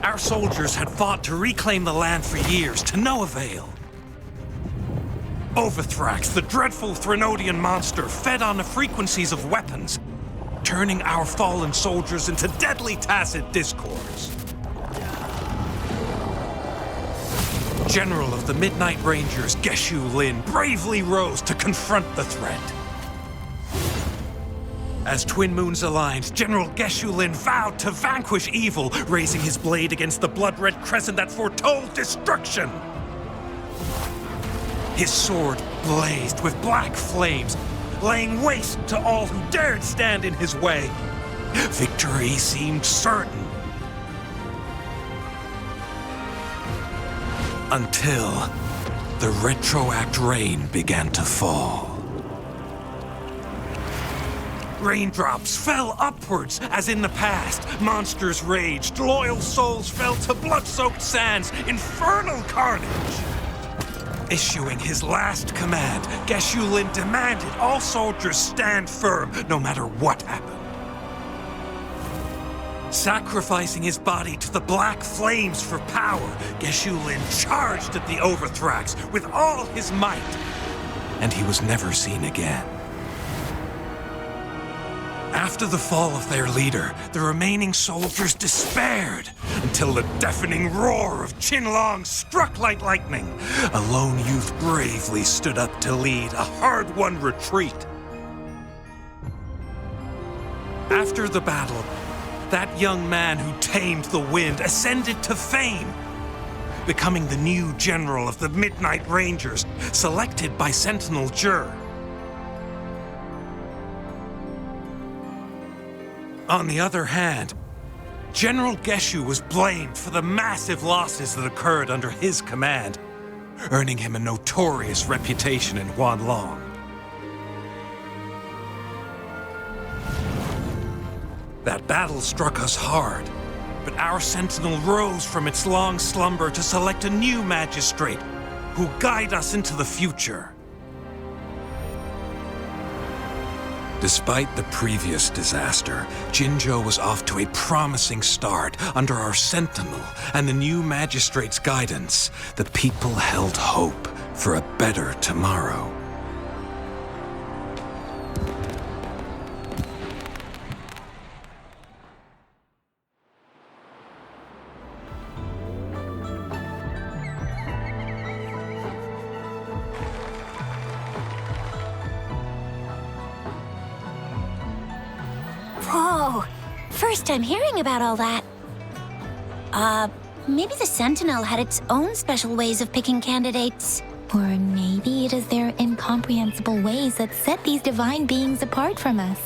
Speaker 10: Our soldiers had fought to reclaim the land for years, to no avail. Overthrax, the dreadful Threnodian monster, fed on the frequencies of weapons, turning our fallen soldiers into deadly tacit discords. General of the Midnight Rangers, Geshu Lin, bravely rose to confront the threat. As twin moons aligned, General Geshu Lin vowed to vanquish evil, raising his blade against the blood-red crescent that foretold destruction. His sword blazed with black flames, laying waste to all who dared stand in his way. Victory seemed certain. Until the retroact rain began to fall. Raindrops fell upwards, as in the past. Monsters raged, loyal souls fell to blood-soaked sands, infernal carnage. Issuing his last command, Geshu Lin demanded all soldiers stand firm, no matter what happened. Sacrificing his body to the black flames for power, Geshu Lin charged at the Overthrax with all his might, and he was never seen again. After the fall of their leader, the remaining soldiers despaired until the deafening roar of Qinlong struck like lightning. A lone youth bravely stood up to lead a hard-won retreat. After the battle, that young man who tamed the wind ascended to fame, becoming the new general of the Midnight Rangers, selected by Sentinel Jur. On the other hand, General Geshu was blamed for the massive losses that occurred under his command, earning him a notorious reputation in Huanlong. That battle struck us hard, but our sentinel rose from its long slumber to select a new magistrate who'll guide us into the future. Despite the previous disaster, Jinzhou was off to a promising start under our sentinel and the new magistrate's guidance. The people held hope for a better tomorrow.
Speaker 4: Whoa! First time hearing about all that. Maybe the Sentinel had its own special ways of picking candidates.
Speaker 5: Or maybe it is their incomprehensible ways that set these divine beings apart from us.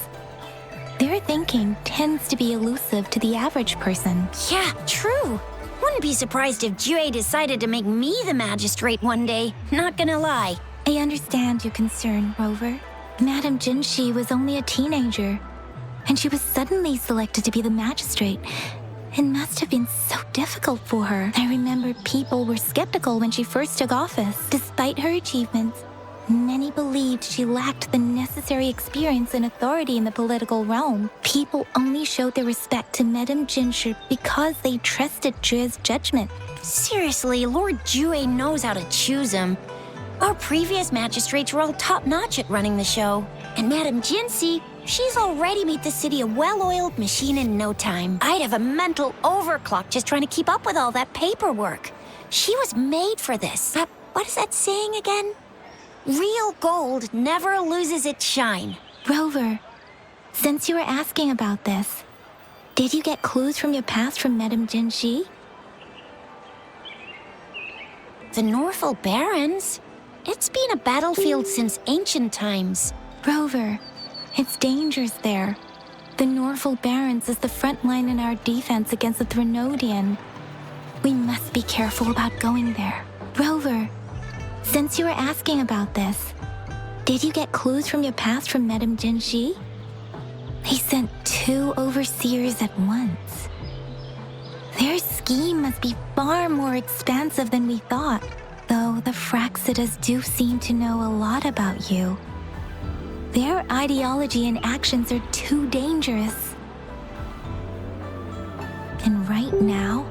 Speaker 5: Their thinking tends to be elusive to the average person.
Speaker 4: Yeah, true. Wouldn't be surprised if Jue decided to make me the magistrate one day. Not gonna lie.
Speaker 5: I understand your concern, Rover. Madame Jinshi was only a teenager, and she was suddenly selected to be the magistrate. It must have been so difficult for her. I remember people were skeptical when she first took office. Despite her achievements, many believed she lacked the necessary experience and authority in the political realm. People only showed their respect to Madame Jinshi because they trusted Jue's judgment.
Speaker 4: Seriously, Lord Jue knows how to choose him. Our previous magistrates were all top-notch at running the show. And Madame Jinshi, she's already made the city a well-oiled machine in no time. I'd have a mental overclock just trying to keep up with all that paperwork. She was made for this. What is that saying again? Real gold never loses its shine.
Speaker 5: Rover, since you were asking about this, did you get clues from your past from Madame Jinshi?
Speaker 4: The Norfolk Barrens? It's been a battlefield since ancient times.
Speaker 5: Rover, it's dangerous there. The Norfolk Barrens is the front line in our defense against the Threnodian. We must be careful about going there. Rover, since you were asking about this, did you get clues from your past from Madame Jinji? They sent 2 overseers at once. Their scheme must be far more expansive than we thought, though the Fraxidas do seem to know a lot about you. Their ideology and actions are too dangerous. And right now,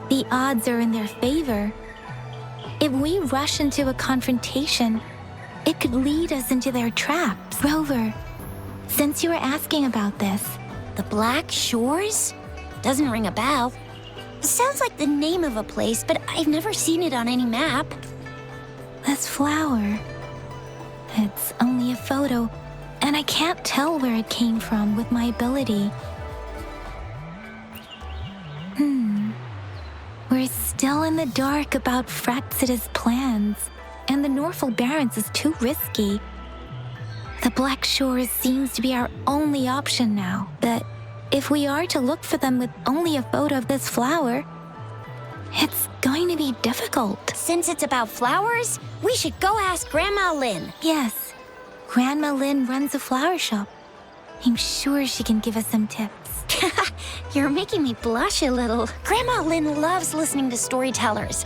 Speaker 5: the odds are in their favor. If we rush into a confrontation, it could lead us into their traps. Rover, since you were asking about this,
Speaker 4: The Black Shores? Doesn't ring a bell. Sounds like the name of a place, but I've never seen it on any map.
Speaker 5: this flower, it's only a photo, and I can't tell where it came from with my ability. We're still in the dark about Fraxida's plans, and the Norfolk Barrens is too risky. The Black Shores seems to be our only option now, but if we are to look for them with only a photo of this flower, it's going to be difficult.
Speaker 4: Since it's about flowers, we should go ask Grandma Lynn.
Speaker 5: Yes, Grandma Lynn runs a flower shop. I'm sure she can give us some tips.
Speaker 4: You're making me blush a little. Grandma Lynn loves listening to storytellers.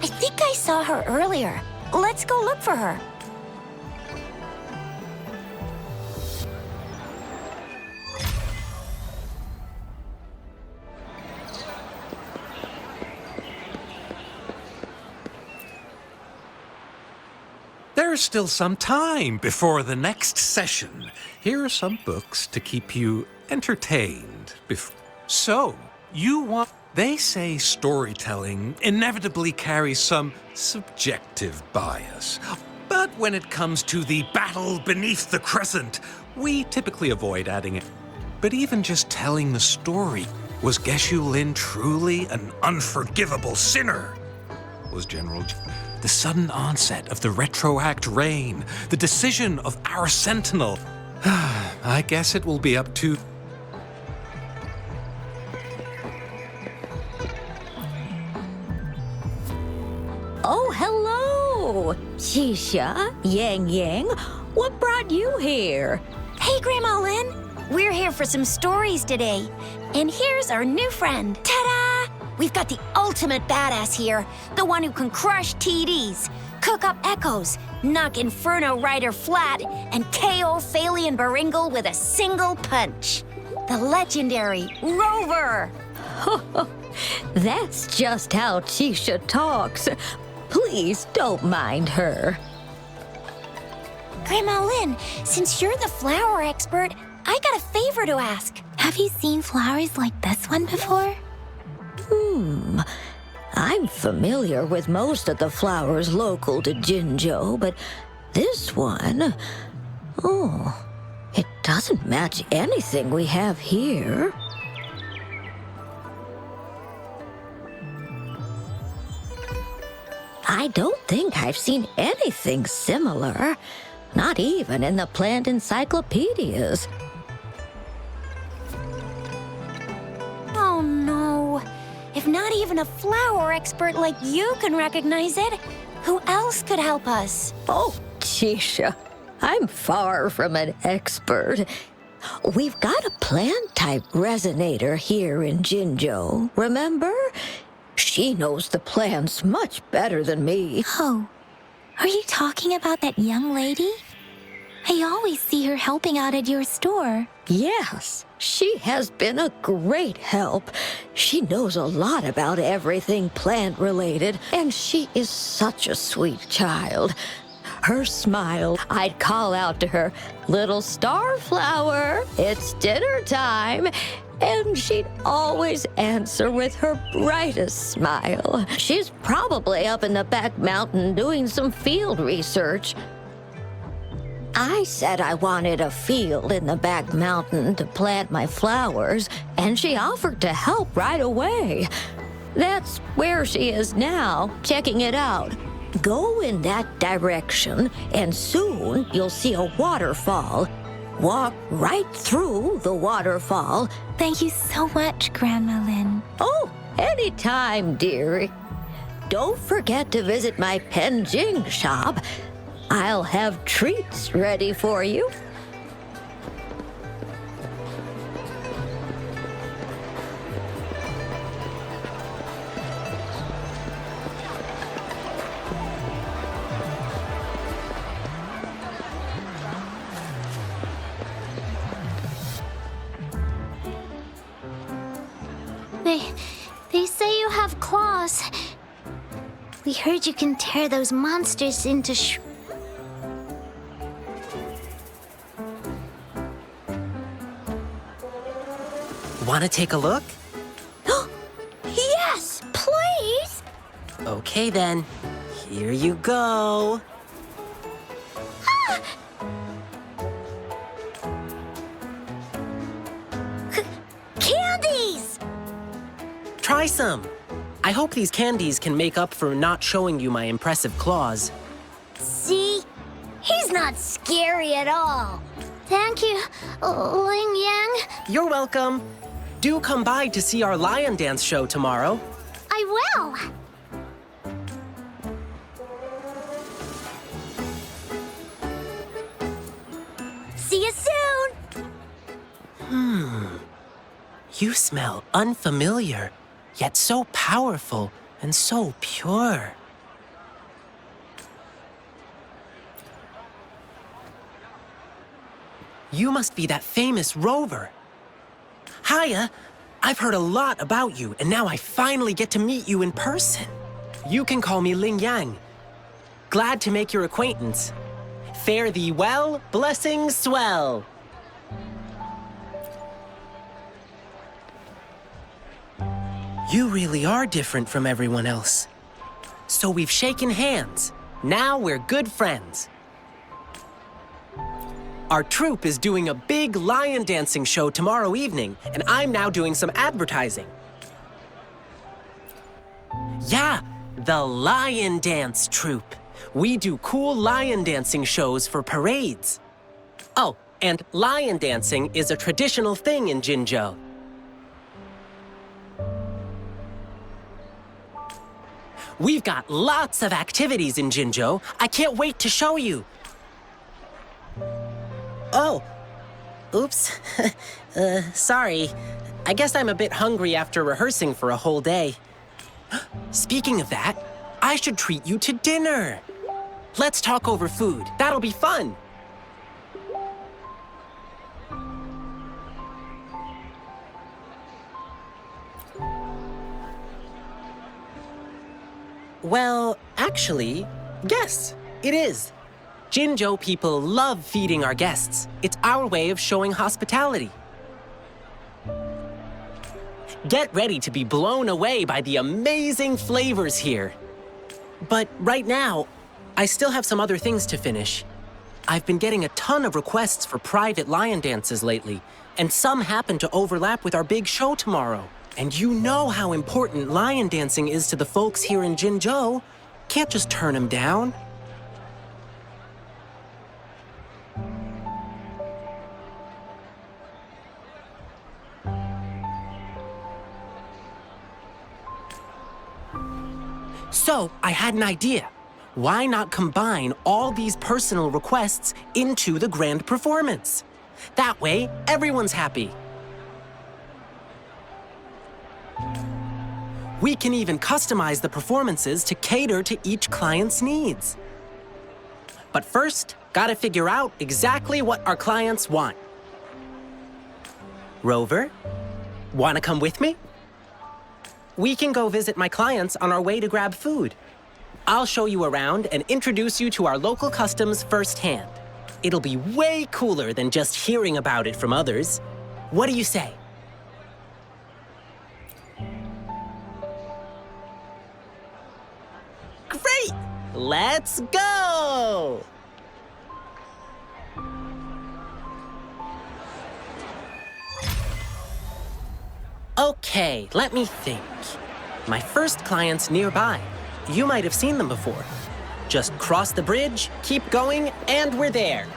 Speaker 4: I think I saw her earlier. Let's go look for her.
Speaker 10: There's still some time before the next session. Here are some books to keep you entertained. So, you want... They say storytelling inevitably carries some subjective bias. But when it comes to the battle beneath the crescent, we typically avoid adding it. But even just telling the story, was Geshu Lin truly an unforgivable sinner? Was the sudden onset of the retroact rain, the decision of our sentinel. I guess it will be up to...
Speaker 11: Oh, hello! Shisha, Yang Yang, what brought you here?
Speaker 4: Hey, Grandma Lynn. We're here for some stories today. And here's our new friend. Ta-da! We've got the ultimate badass here. The one who can crush TDs, cook up echoes, knock Inferno Rider flat, and KO Phalian Baringle with a single punch. The legendary Rover.
Speaker 11: That's just how Shisha talks. Please don't mind her.
Speaker 4: Grandma Lynn, since you're the flower expert, I got a favor to ask.
Speaker 5: Have you seen flowers like this one before?
Speaker 11: I'm familiar with most of the flowers local to Jinzhou, but this one, it doesn't match anything we have here. I don't think I've seen anything similar, not even in the plant encyclopedias.
Speaker 4: Oh no. If not even a flower expert like you can recognize it, who else could help us?
Speaker 11: Oh, Shisha, I'm far from an expert. We've got a plant-type resonator here in Jinzhou, remember? She knows the plants much better than me.
Speaker 5: Oh, are you talking about that young lady? I always see her helping out at your store.
Speaker 11: Yes, she has been a great help. She knows a lot about everything plant-related, and she is such a sweet child. Her smile, I'd call out to her, "Little Starflower, it's dinner time." And she'd always answer with her brightest smile. She's probably up in the back mountain doing some field research. I said I wanted a field in the back mountain to plant my flowers, and she offered to help right away. That's where she is now, checking it out. Go in that direction, and soon you'll see a waterfall. Walk right through the waterfall.
Speaker 5: Thank you so much, Grandma Lynn.
Speaker 11: Oh, anytime, dearie. Don't forget to visit my Penjing shop. I'll have treats ready for you.
Speaker 12: They say you have claws. We heard you can tear those monsters into
Speaker 13: Want to take a look?
Speaker 11: Yes, please.
Speaker 13: Okay then, here you go.
Speaker 12: candies!
Speaker 13: Try some. I hope these candies can make up for not showing you my impressive claws.
Speaker 12: See? He's not scary at all. Thank you, Ling Yang.
Speaker 13: You're welcome. Do come by to see our lion dance show tomorrow.
Speaker 12: I will. See you soon.
Speaker 13: You smell unfamiliar, yet so powerful and so pure. You must be that famous rover. Hiya, I've heard a lot about you, and now I finally get to meet you in person. You can call me Ling Yang. Glad to make your acquaintance. Fare thee well, blessings swell. You really are different from everyone else. So we've shaken hands. Now we're good friends. Our troupe is doing a big lion dancing show tomorrow evening, and I'm now doing some advertising. Yeah, the Lion Dance Troupe. We do cool lion dancing shows for parades. Oh, and lion dancing is a traditional thing in Jinzhou. We've got lots of activities in Jinzhou. I can't wait to show you. Oh, oops. Sorry. I guess I'm a bit hungry after rehearsing for a whole day. Speaking of that, I should treat you to dinner. Let's talk over food. That'll be fun. Well, actually, yes, it is. Jinzhou people love feeding our guests. It's our way of showing hospitality. Get ready to be blown away by the amazing flavors here. But right now, I still have some other things to finish. I've been getting a ton of requests for private lion dances lately, and some happen to overlap with our big show tomorrow. And you know how important lion dancing is to the folks here in Jinzhou. Can't just turn them down. So, I had an idea. Why not combine all these personal requests into the grand performance? That way, everyone's happy. We can even customize the performances to cater to each client's needs. But first, gotta figure out exactly what our clients want. Rover, wanna come with me? We can go visit my clients on our way to grab food. I'll show you around and introduce you to our local customs firsthand. It'll be way cooler than just hearing about it from others. What do you say? Great! Let's go! Okay, let me think. My first client's nearby. You might have seen them before. Just cross the bridge, keep going, and we're there.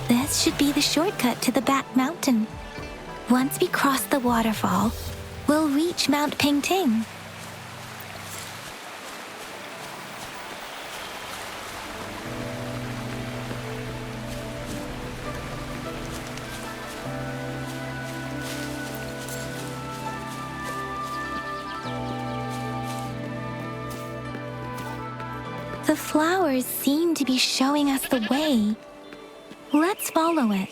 Speaker 5: This should be the shortcut to the back mountain. Once we cross the waterfall, we'll reach Mount Pingting. The flowers seem to be showing us the way. Let's follow it.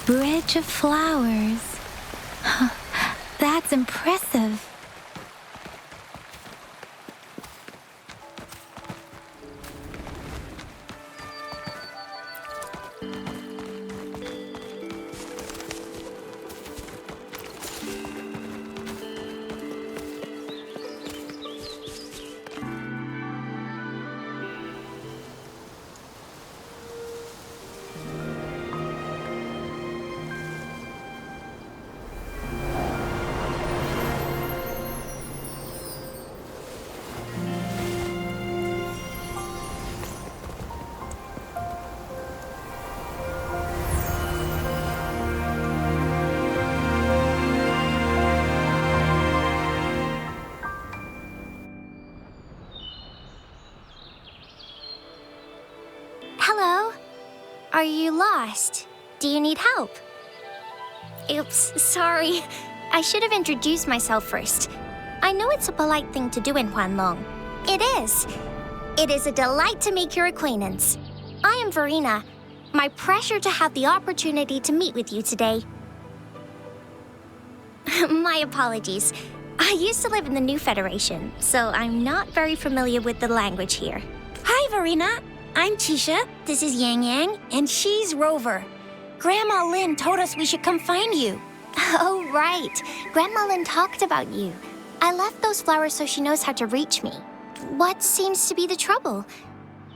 Speaker 5: Bridge of flowers. That's impressive.
Speaker 12: Hello. Are you lost? Do you need help? Oops, sorry. I should have introduced myself first. I know it's a polite thing to do in Huanlong. It is. It is a delight to make your acquaintance. I am Verena. My pleasure to have the opportunity to meet with you today. My apologies. I used to live in the New Federation, so I'm not very familiar with the language here.
Speaker 4: Hi, Verena. I'm Tisha. This is Yang Yang, and she's Rover. Grandma Lynn told us we should come find you.
Speaker 12: Oh, right. Grandma Lynn talked about you. I left those flowers so she knows how to reach me. What seems to be the trouble?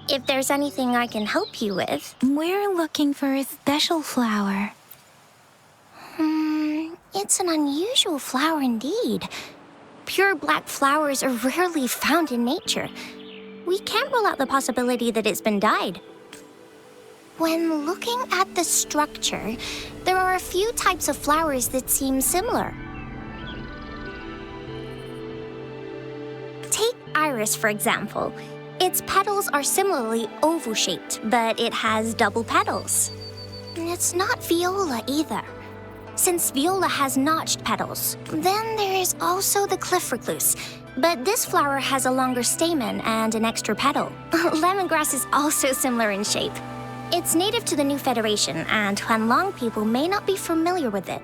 Speaker 12: If there's anything I can help you with.
Speaker 5: We're looking for a special flower.
Speaker 12: It's an unusual flower indeed. Pure black flowers are rarely found in nature. We can't rule out the possibility that it's been dyed. When looking at the structure, there are a few types of flowers that seem similar. Take iris, for example. Its petals are similarly oval-shaped, but it has double petals. It's not viola either, since viola has notched petals. Then there is also the cliff recluse, but this flower has a longer stamen and an extra petal. Lemongrass is also similar in shape. It's native to the New Federation, and Huanlong people may not be familiar with it.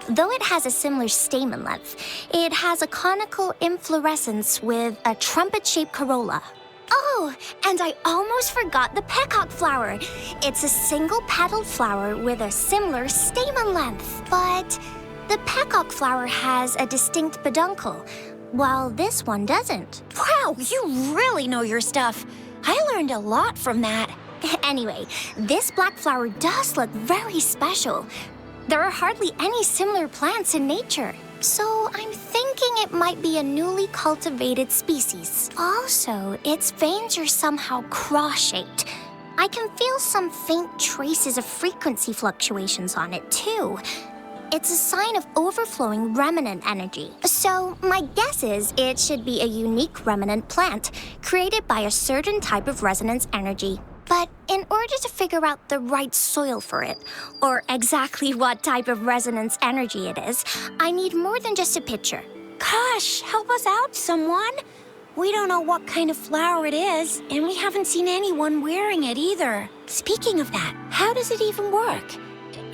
Speaker 12: Though it has a similar stamen length, it has a conical inflorescence with a trumpet-shaped corolla. Oh, and I almost forgot the peacock flower. It's a single-petaled flower with a similar stamen length, but the peacock flower has a distinct peduncle, while this one doesn't.
Speaker 4: Wow, you really know your stuff. I learned a lot from that.
Speaker 12: Anyway, this black flower does look very special. There are hardly any similar plants in nature. So I'm thinking it might be a newly cultivated species. Also, its veins are somehow cross-shaped. I can feel some faint traces of frequency fluctuations on it, too. It's a sign of overflowing remnant energy. So my guess is it should be a unique remnant plant created by a certain type of resonance energy. But in order to figure out the right soil for it, or exactly what type of resonance energy it is, I need more than just a picture.
Speaker 4: Gosh, help us out, someone. We don't know what kind of flower it is, and we haven't seen anyone wearing it either. Speaking of that, how does it even work?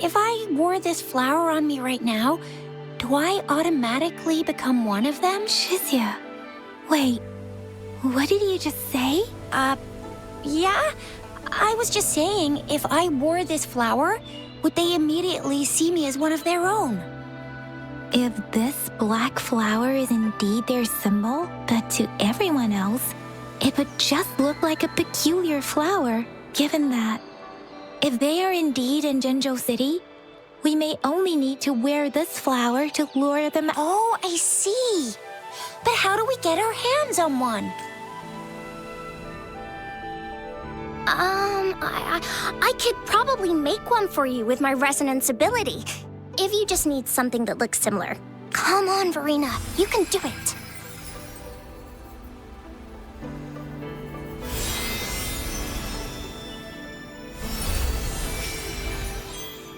Speaker 4: If I wore this flower on me right now, do I automatically become one of them?
Speaker 5: Shizia, wait, what did you just say?
Speaker 4: Yeah? I was just saying, if I wore this flower, would they immediately see me as one of their own?
Speaker 5: If this black flower is indeed their symbol, but to everyone else, it would just look like a peculiar flower, given that if they are indeed in Jinzhou City, we may only need to wear this flower to lure them out.
Speaker 4: Oh, I see. But how do we get our hands on one?
Speaker 12: I could probably make one for you with my resonance ability, if you just need something that looks similar. Come on, Verena, you can do it.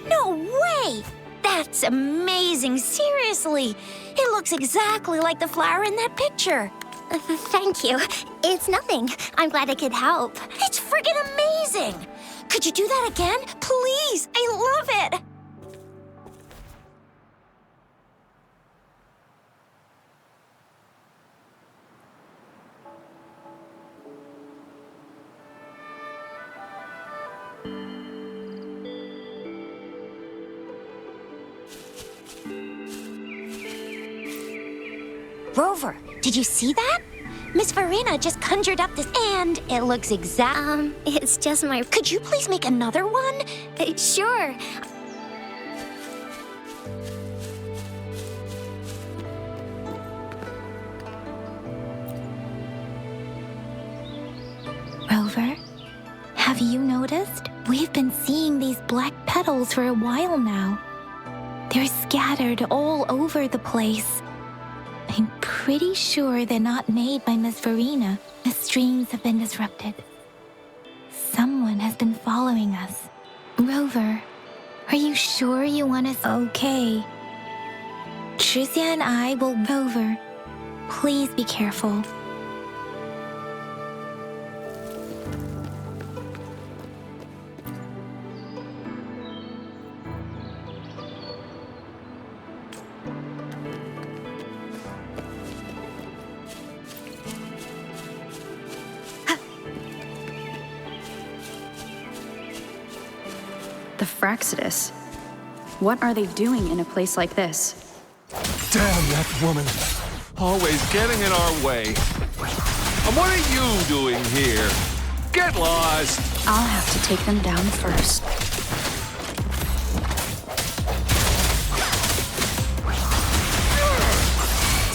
Speaker 4: No way! That's amazing, seriously! It looks exactly like the flower in that picture.
Speaker 12: Thank you. It's nothing. I'm glad I could help.
Speaker 4: It's friggin' amazing! Could you do that again? Please! I love it! Rover, did you see that? Miss Verena just conjured up this, and it looks
Speaker 12: it's just my...
Speaker 4: Could you please make another one?
Speaker 12: Sure.
Speaker 5: Rover, have you noticed? We've been seeing these black petals for a while now. They're scattered all over the place. I'm pretty sure they're not made by Miss Verena. The streams have been disrupted. Someone has been following us. Rover, Are you sure you want to? Okay. Trizia and I will go over. Please be careful.
Speaker 3: The Fraxidus. What are they doing in a place like this?
Speaker 14: Damn that woman. Always getting in our way. And what are you doing here? Get lost!
Speaker 3: I'll have to take them down first.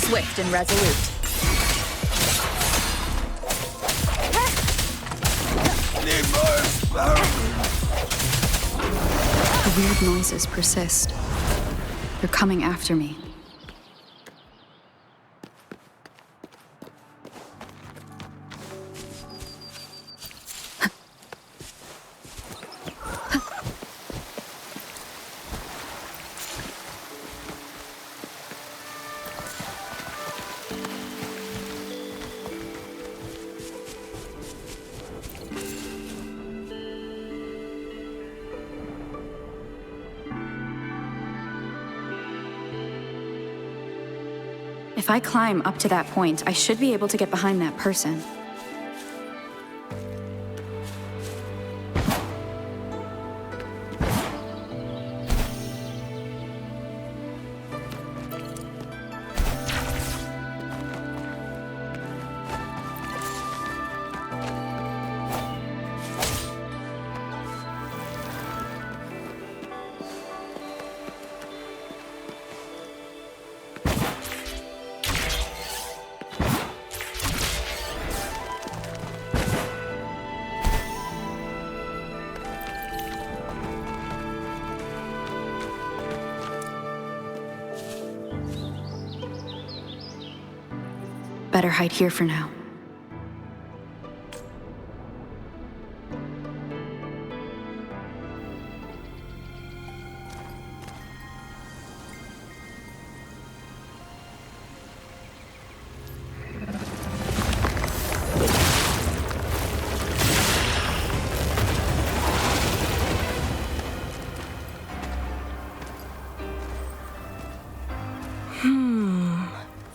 Speaker 3: Swift and resolute.
Speaker 14: Need more spark!
Speaker 3: The weird noises persist. They're coming after me. If I climb up to that point, I should be able to get behind that person. Better hide here for now.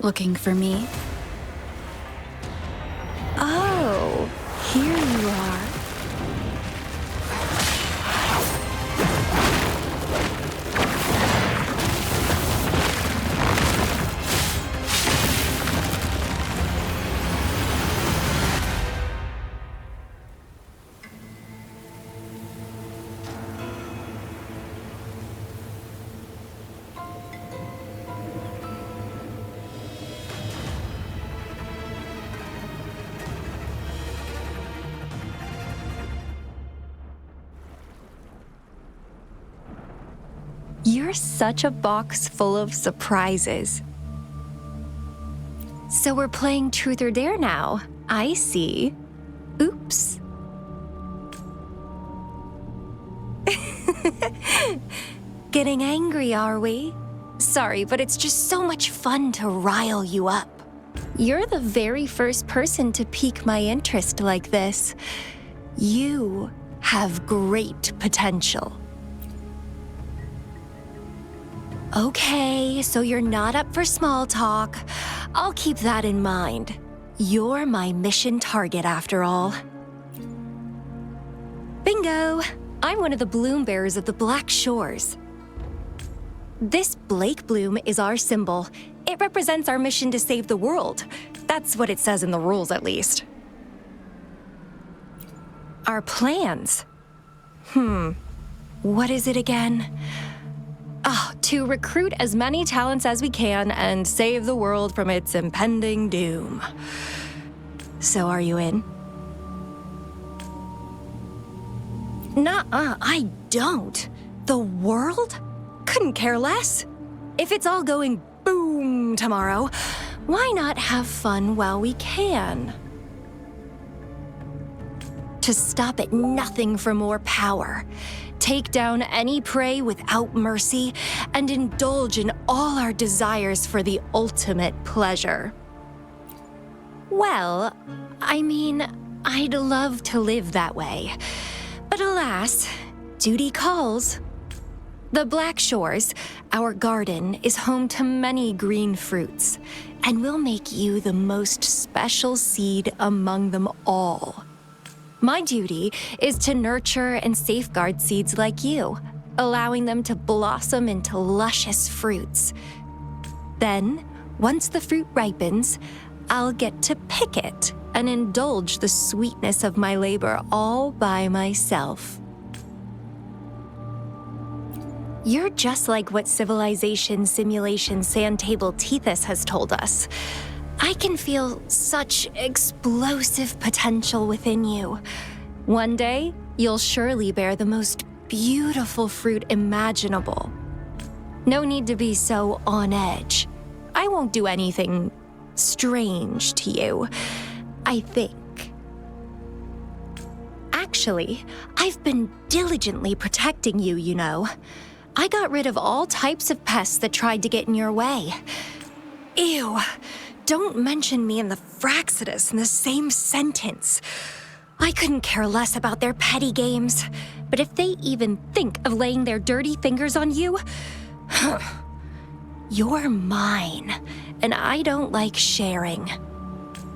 Speaker 3: Looking for me?
Speaker 5: Oh, here you are.
Speaker 15: You're such a box full of surprises. So we're playing Truth or Dare now. I see. Oops. Getting angry, are we? Sorry, but it's just so much fun to rile you up. You're the very first person to pique my interest like this. You have great potential. Okay, so you're not up for small talk. I'll keep that in mind. You're my mission target after all. Bingo! I'm one of the bloom bearers of the Black Shores. This Blake bloom is our symbol. It represents our mission to save the world. That's what it says in the rules, at least. Our plans? What is it again? To recruit as many talents as we can and save the world from its impending doom. So are you in? Nuh-uh, I don't. The world? Couldn't care less. If it's all going boom tomorrow, why not have fun while we can? to stop at nothing for more power, take down any prey without mercy, and indulge in all our desires for the ultimate pleasure. Well, I mean, I'd love to live that way. But alas, duty calls. The Black Shores, our garden, is home to many green fruits, and will make you the most special seed among them all. My duty is to nurture and safeguard seeds like you, allowing them to blossom into luscious fruits. Then, once the fruit ripens, I'll get to pick it and indulge the sweetness of my labor all by myself. You're just like what Civilization Simulation Sandtable Tethys has told us. I can feel such explosive potential within you. One day, you'll surely bear the most beautiful fruit imaginable. No need to be so on edge. I won't do anything strange to you, I think. Actually, I've been diligently protecting you, you know. I got rid of all types of pests that tried to get in your way. Ew, don't mention me and the Fraxidus in the same sentence. I couldn't care less about their petty games, but if they even think of laying their dirty fingers on you, you're mine, and I don't like sharing.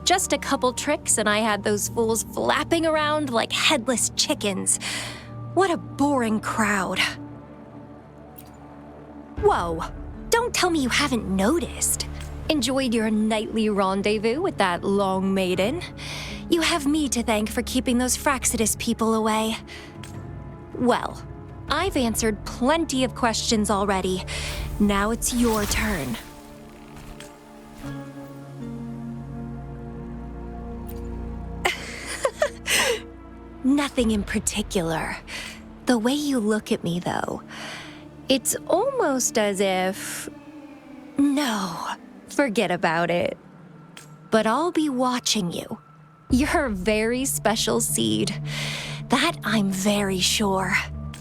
Speaker 15: Just a couple tricks and I had those fools flapping around like headless chickens. What a boring crowd. Whoa, don't tell me you haven't noticed. Enjoyed your nightly rendezvous with that long maiden. You have me to thank for keeping those Fraxidus people away. Well, I've answered plenty of questions already. Now it's your turn. Nothing in particular. The way you look at me, though, it's almost as if... No, forget about it. But I'll be watching you. You're a very special seed. That I'm very sure.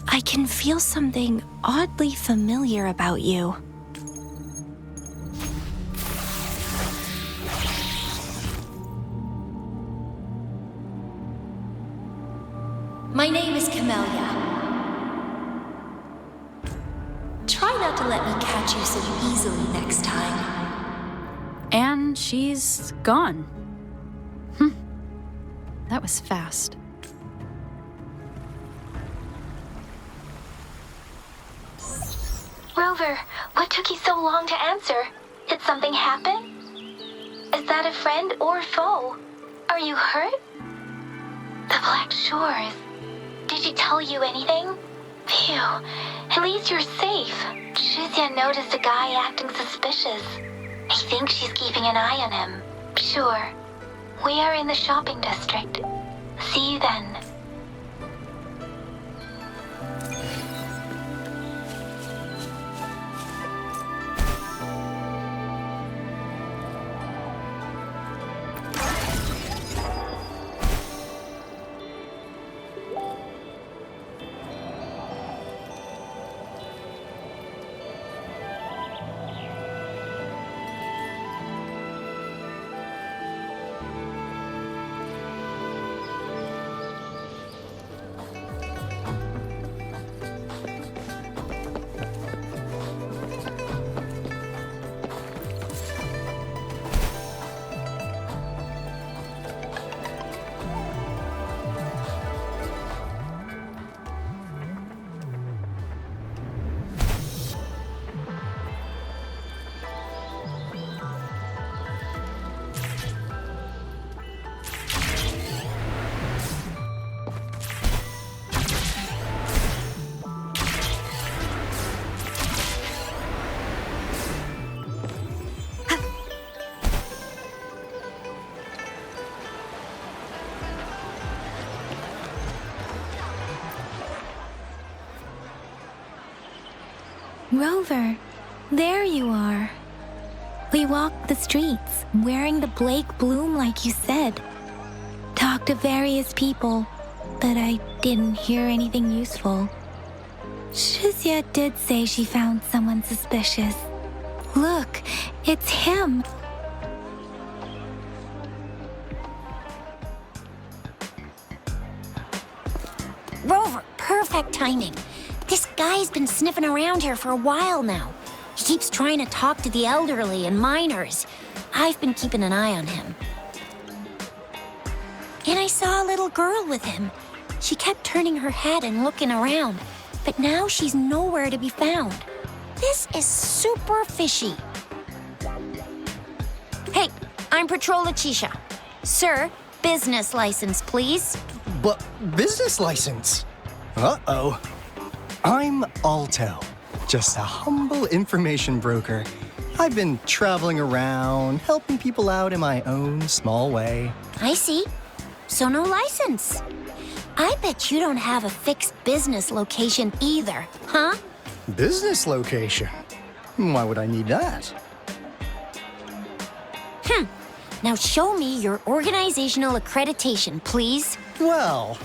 Speaker 15: I can feel something oddly familiar about you. My name is Camellia. Try not to let me catch you so easily next time.
Speaker 3: And she's gone. That was fast.
Speaker 5: Rover, what took you so long to answer? Did something happen? Is that a friend or foe? Are you hurt? The Black Shores. Did she tell you anything? Phew, at least you're safe. Shuzia noticed a guy acting suspicious. I think she's keeping an eye on him. Sure. We are in the shopping district. See you then. Rover, there you are. We walked the streets, wearing the Blake bloom like you said. Talked to various people, but I didn't hear anything useful. Shizia did say she found someone suspicious. Look, it's him.
Speaker 4: Rover, perfect timing. This guy's been sniffing around here for a while now. He keeps trying to talk to the elderly and minors. I've been keeping an eye on him. And I saw a little girl with him. She kept turning her head and looking around, but now she's nowhere to be found. This is super fishy. Hey, I'm Patrol Letitia. Sir, business license, please.
Speaker 16: But business license? Uh-oh. I'm Alto, just a humble information broker. I've been traveling around, helping people out in my own small way.
Speaker 4: I see. So no license. I bet you don't have a fixed business location either, huh?
Speaker 16: Business location? Why would I need that?
Speaker 4: Now show me your organizational accreditation, please.
Speaker 16: Well,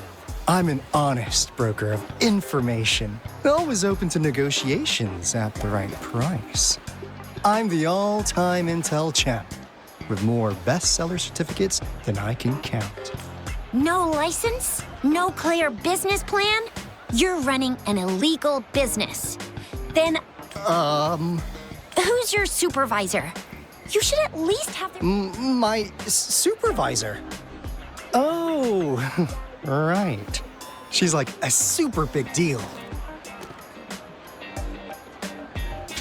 Speaker 16: I'm an honest broker of information, always open to negotiations at the right price. I'm the all-time Intel champ, with more bestseller certificates than I can count.
Speaker 4: No license? No clear business plan? You're running an illegal business. Then, who's your supervisor? You should at least have their...
Speaker 16: My supervisor? Oh, right. She's like a super big deal.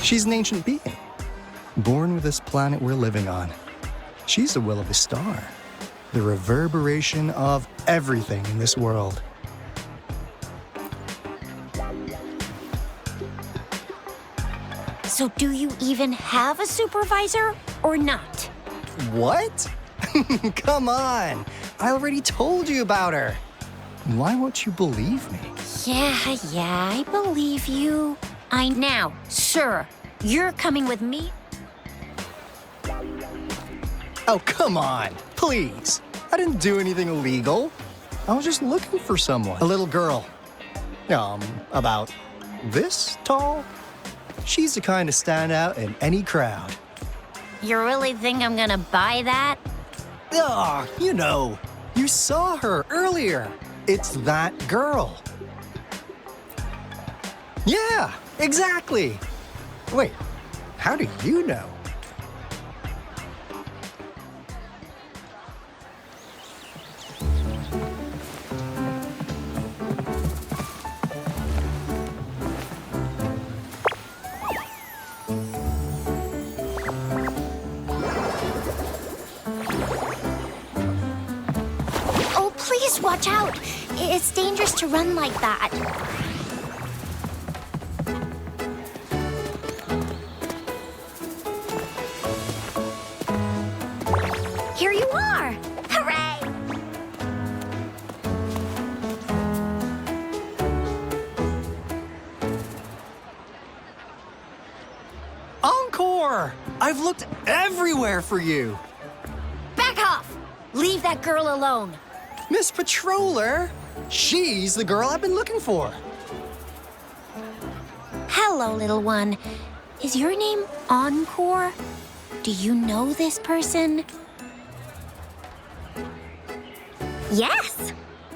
Speaker 16: She's an ancient being, born with this planet we're living on. She's the will of the star, the reverberation of everything in this world.
Speaker 4: So do you even have a supervisor or not?
Speaker 16: What? Come on. I already told you about her. Why won't you believe me?
Speaker 4: Yeah, I believe you. Now, sir, you're coming with me?
Speaker 16: Oh, come on. Please. I didn't do anything illegal. I was just looking for someone. A little girl. About this tall. She's the kind to stand out in any crowd.
Speaker 4: You really think I'm gonna buy that?
Speaker 16: You saw her earlier. It's that girl. Yeah, exactly. Wait, how do you know?
Speaker 12: Please watch out. It's dangerous to run like that. Here you are. Hooray!
Speaker 16: Encore! I've looked everywhere for you.
Speaker 4: Back off! Leave that girl alone.
Speaker 16: Miss Patroller, she's the girl I've been looking for.
Speaker 4: Hello, little one. Is your name Encore? Do you know this person?
Speaker 12: Yes.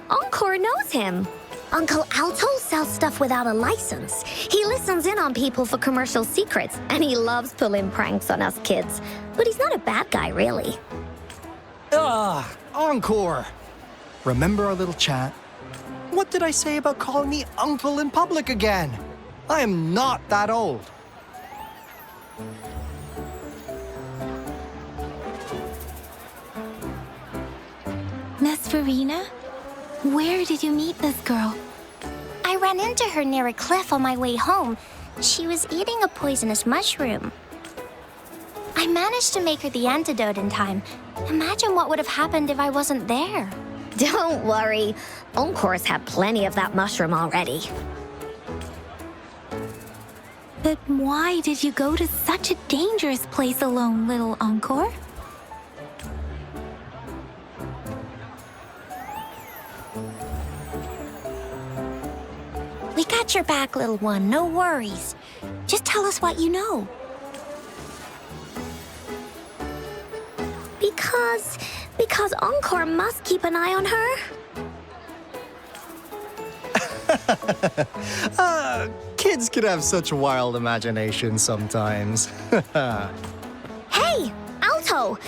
Speaker 12: Encore knows him. Uncle Alto sells stuff without a license. He listens in on people for commercial secrets, and he loves pulling pranks on us kids. But he's not a bad guy, really.
Speaker 16: Encore. Remember our little chat? What did I say about calling me uncle in public again? I am not that old.
Speaker 5: Miss Verena, where did you meet this girl?
Speaker 12: I ran into her near a cliff on my way home. She was eating a poisonous mushroom. I managed to make her the antidote in time. Imagine what would have happened if I wasn't there. Don't worry. Encore's had plenty of that mushroom already.
Speaker 5: But why did you go to such a dangerous place alone, little Encore?
Speaker 4: We got your back, little one. No worries. Just tell us what you know.
Speaker 12: Because Encore must keep an eye on her.
Speaker 16: Kids can have such wild imaginations sometimes.
Speaker 12: Hey, Alto!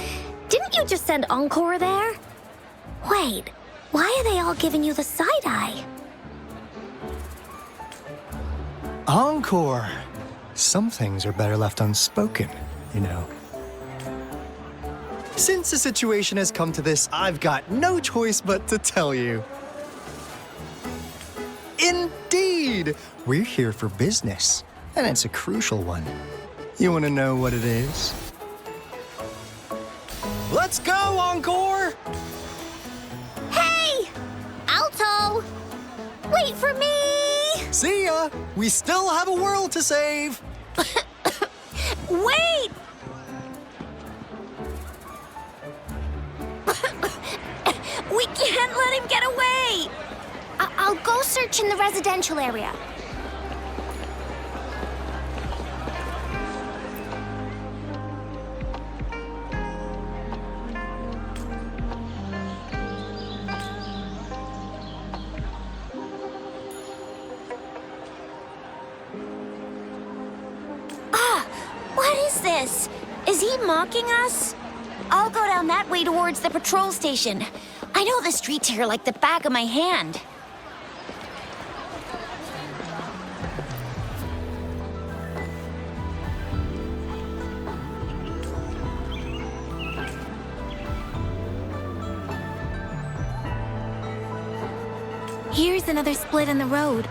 Speaker 12: Didn't you just send Encore there? Wait, why are they all giving you the side eye?
Speaker 16: Encore! Some things are better left unspoken, you know. Since the situation has come to this, I've got no choice but to tell you. Indeed! We're here for business, and it's a crucial one. You want to know what it is? Let's go, Encore!
Speaker 12: Hey! Alto! Wait for me!
Speaker 16: See ya! We still have a world to save!
Speaker 12: Wait! We can't let him get away! I'll go search in the residential area.
Speaker 4: What is this? Is he mocking us? I'll go down that way towards the patrol station. I know the streets here like the back of my hand.
Speaker 5: Here's another split in the road.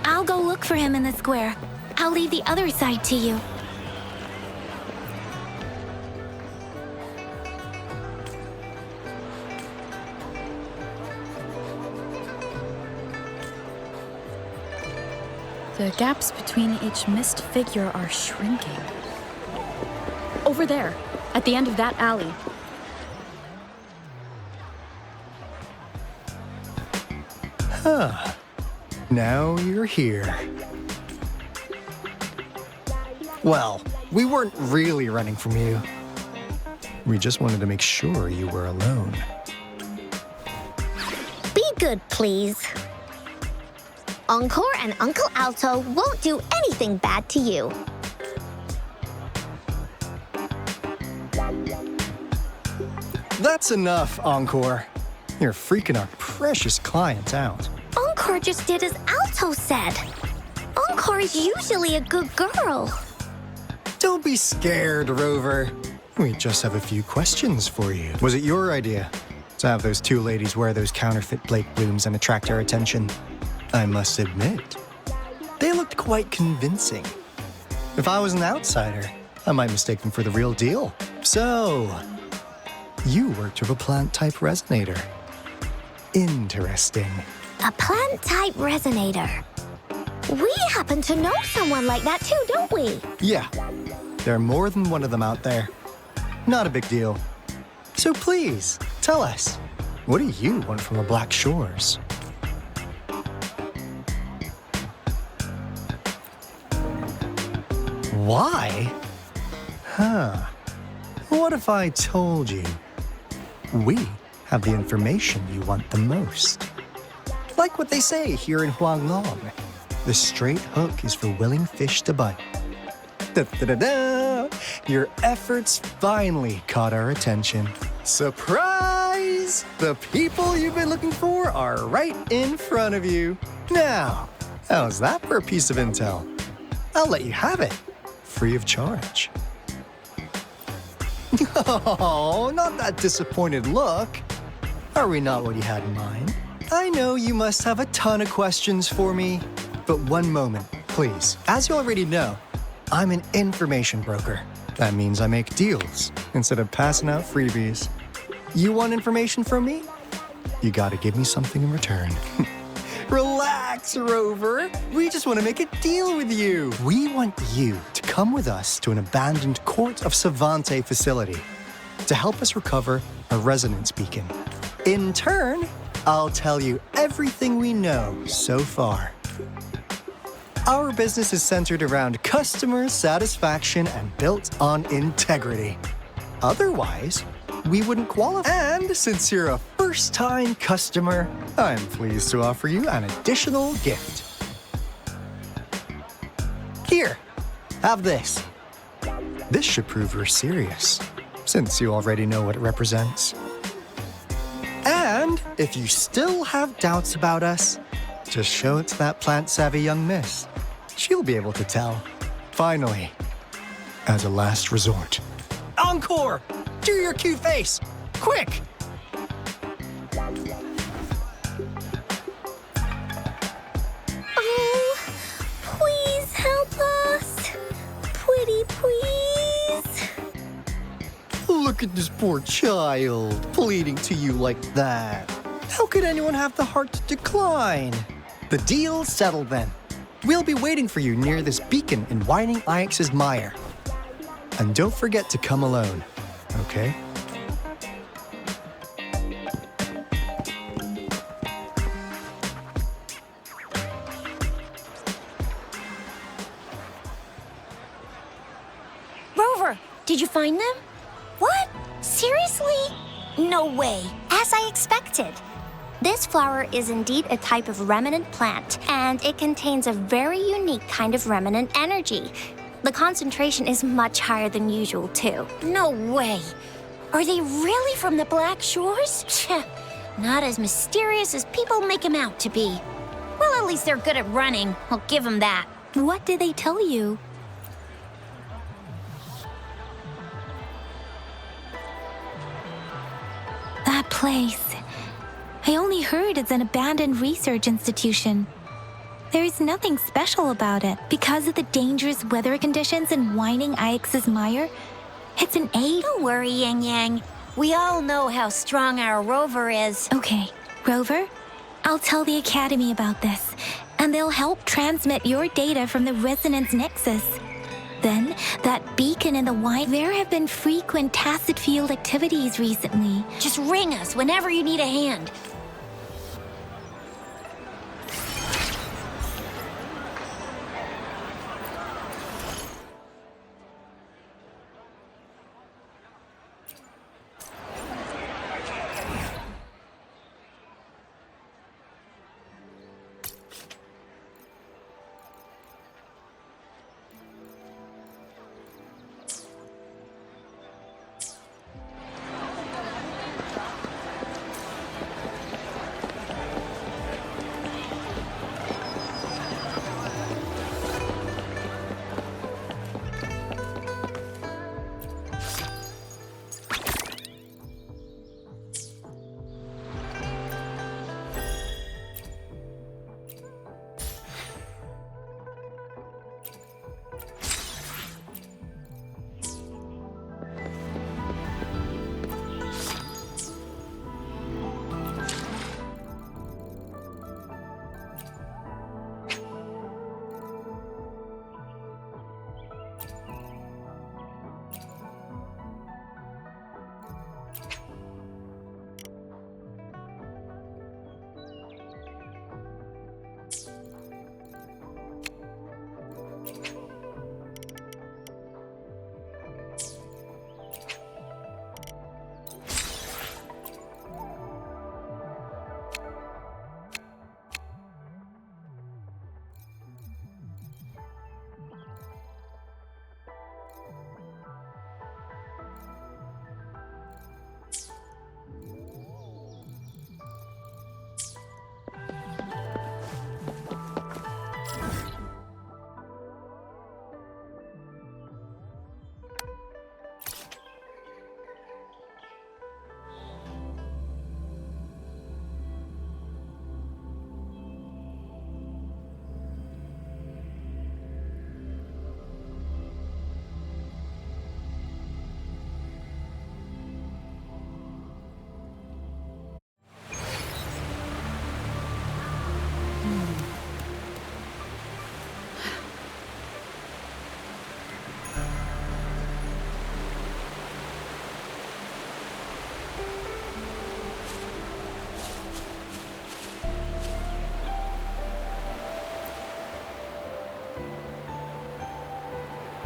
Speaker 5: I'll go look for him in the square. I'll leave the other side to you.
Speaker 3: The gaps between each missed figure are shrinking. Over there, at the end of that alley.
Speaker 16: Huh. Now you're here. Well, we weren't really running from you. We just wanted to make sure you were alone.
Speaker 12: Be good, please. Encore and Uncle Alto won't do anything bad to you.
Speaker 16: That's enough, Encore. You're freaking our precious client out.
Speaker 12: Encore just did as Alto said. Encore is usually a good girl.
Speaker 16: Don't be scared, Rover. We just have a few questions for you. Was it your idea to have those two ladies wear those counterfeit Blake blooms and attract our attention? I must admit, they looked quite convincing. If I was an outsider, I might mistake them for the real deal. So, you worked with a plant-type resonator. Interesting.
Speaker 12: A plant-type resonator. We happen to know someone like that too, don't we?
Speaker 16: Yeah, there are more than one of them out there. Not a big deal. So please, tell us, what do you want from the Black Shores? Why? Huh. What if I told you we have the information you want the most? Like what they say here in Huanglong, the straight hook is for willing fish to bite. Da-da-da-da! Your efforts finally caught our attention. Surprise! The people you've been looking for are right in front of you. Now, how's that for a piece of intel? I'll let you have it, free of charge. Oh, not that disappointed look. Are we not what you had in mind? I know you must have a ton of questions for me, but one moment, please. As you already know, I'm an information broker. That means I make deals instead of passing out freebies. You want information from me? You gotta give me something in return. Relax, Rover. We just want to make a deal with you. We want you to come with us to an abandoned Court of Savante facility to help us recover a resonance beacon. In turn, I'll tell you everything we know so far. Our business is centered around customer satisfaction and built on integrity. Otherwise, we wouldn't qualify. And since you're a first-time customer, I'm pleased to offer you an additional gift. Here, have this. This should prove you're serious, since you already know what it represents. And if you still have doubts about us, just show it to that plant-savvy young miss. She'll be able to tell. Finally, as a last resort. Encore! Do your cute face! Quick!
Speaker 6: Oh, please help us. Pretty please.
Speaker 16: Look at this poor child, pleading to you like that. How could anyone have the heart to decline? The deal's settled then. We'll be waiting for you near this beacon in Whining Ix's mire. And don't forget to come alone, okay?
Speaker 4: Rover, did you find them? What? Seriously? No way.
Speaker 12: As I expected. This flower is indeed a type of remnant plant, and it contains a very unique kind of remnant energy. The concentration is much higher than usual, too.
Speaker 4: No way. Are they really from the Black Shores? Tch, not as mysterious as people make them out to be. Well, at least they're good at running. I'll give them that.
Speaker 5: What did they tell you? That place. I only heard it's an abandoned research institution. There is nothing special about it. Because of the dangerous weather conditions in Whining Ix's mire, it's an aid.
Speaker 4: Don't worry, Yang Yang. We all know how strong our Rover is.
Speaker 5: Okay, Rover, I'll tell the Academy about this, and they'll help transmit your data from the Resonance Nexus. Then, that beacon in the wine, there have been frequent tacit field activities recently.
Speaker 4: Just ring us whenever you need a hand.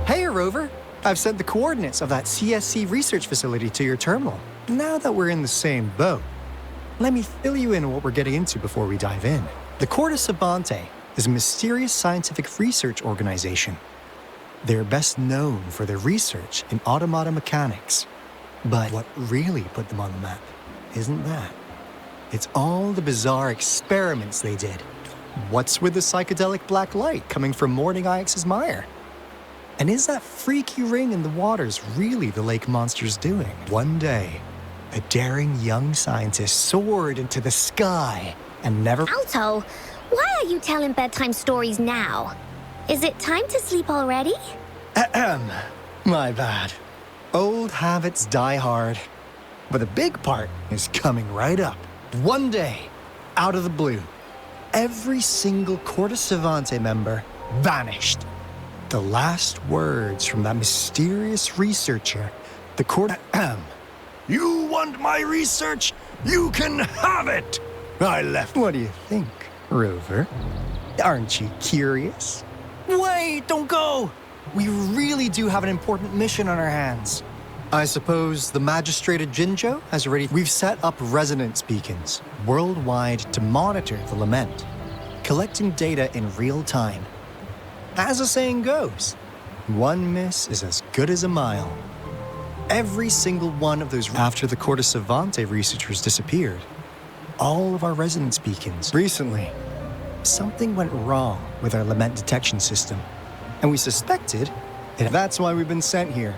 Speaker 16: Hey, Rover. I've sent the coordinates of that CSC research facility to your terminal. Now that we're in the same boat, let me fill you in on what we're getting into before we dive in. The Corda Savante is a mysterious scientific research organization. They're best known for their research in automata mechanics. But what really put them on the map isn't that. It's all the bizarre experiments they did. What's with the psychedelic black light coming from Morning Ix's mire? And is that freaky ring in the waters really the lake monster's doing? One day, a daring young scientist soared into the sky and never—
Speaker 12: Alto, why are you telling bedtime stories now? Is it time to sleep already?
Speaker 16: Ahem. My bad. Old habits die hard. But the big part is coming right up. One day, out of the blue, every single Corda Savante member vanished. The last words from that mysterious researcher, the Corda— You want my research? You can have it! I left. What do you think, Rover? Aren't you curious? Wait, don't go! We really do have an important mission on our hands. I suppose the magistrate at Jinzhou has already— We've set up resonance beacons worldwide to monitor the lament, collecting data in real time. As the saying goes, one miss is as good as a mile. Every single one of those— After the Corda Savante researchers disappeared, all of our resonance beacons— Recently, something went wrong with our lament detection system, and we suspected it. That's why we've been sent here,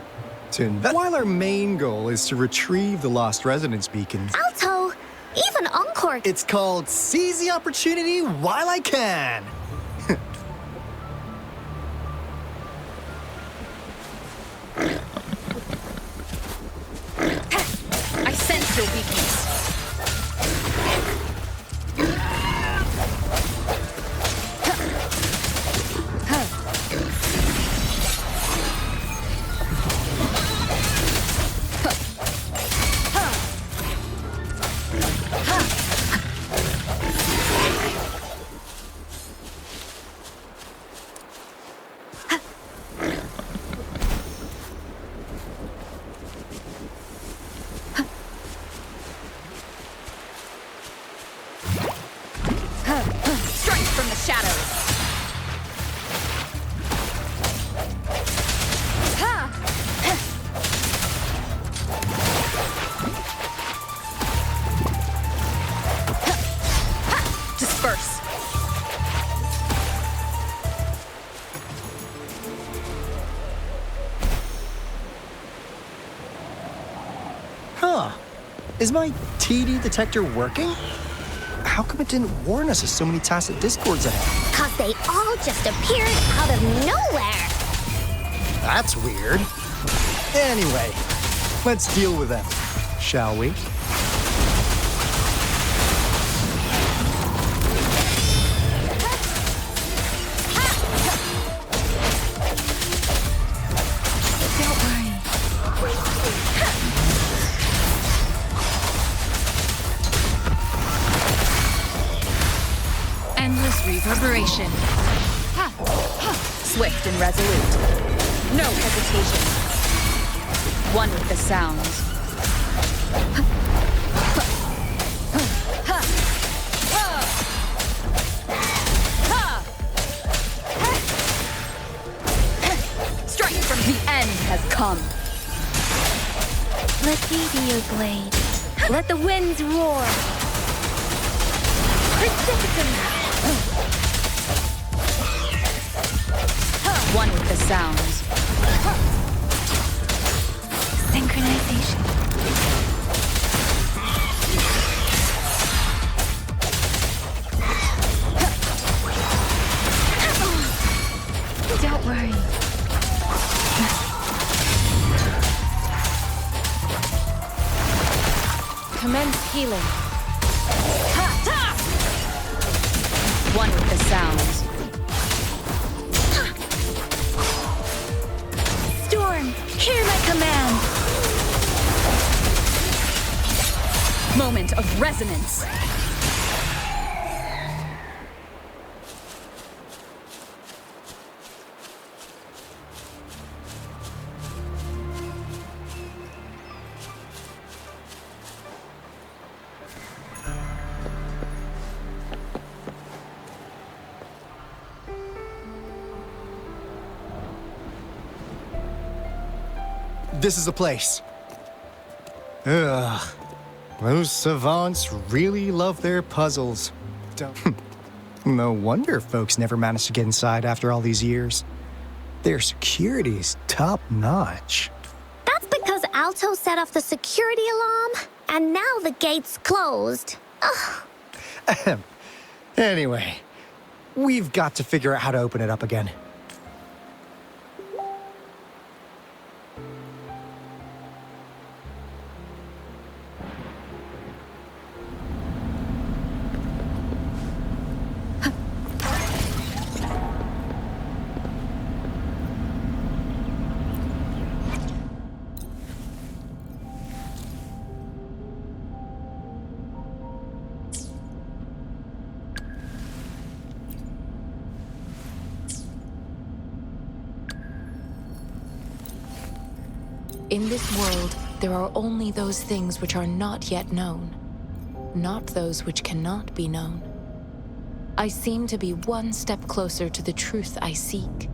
Speaker 16: to While our main goal is to retrieve the lost resonance beacons—
Speaker 12: Alto, even Encore—
Speaker 16: It's called Seize the Opportunity While I Can.
Speaker 3: I sense your weakness. Strike from the shadows. Disperse.
Speaker 16: Huh. Is my TD detector working? How come it didn't warn us of so many tacit discords ahead?
Speaker 12: 'Cause they all just appeared out of nowhere.
Speaker 16: That's weird. Anyway, let's deal with them, shall we?
Speaker 1: Endless reverberation.
Speaker 3: Swift and resolute. No hesitation. One with the sounds. Strike from the end has come.
Speaker 5: Let me be your blade.
Speaker 12: Let the winds roar.
Speaker 3: One with the sounds.
Speaker 5: Synchronization. Don't worry.
Speaker 9: Commence healing.
Speaker 3: One with the sounds.
Speaker 5: Storm, hear my command.
Speaker 3: Moment of resonance.
Speaker 16: this is the place. Ugh. Those savants really love their puzzles. No wonder folks never managed to get inside after all these years. Their security's top-notch.
Speaker 12: That's because Alto set off the security alarm, and now the gate's closed. Ugh.
Speaker 16: Anyway, we've got to figure out how to open it up again.
Speaker 8: In this world, there are only those things which are not yet known, not those which cannot be known. I seem to be one step closer to the truth I seek.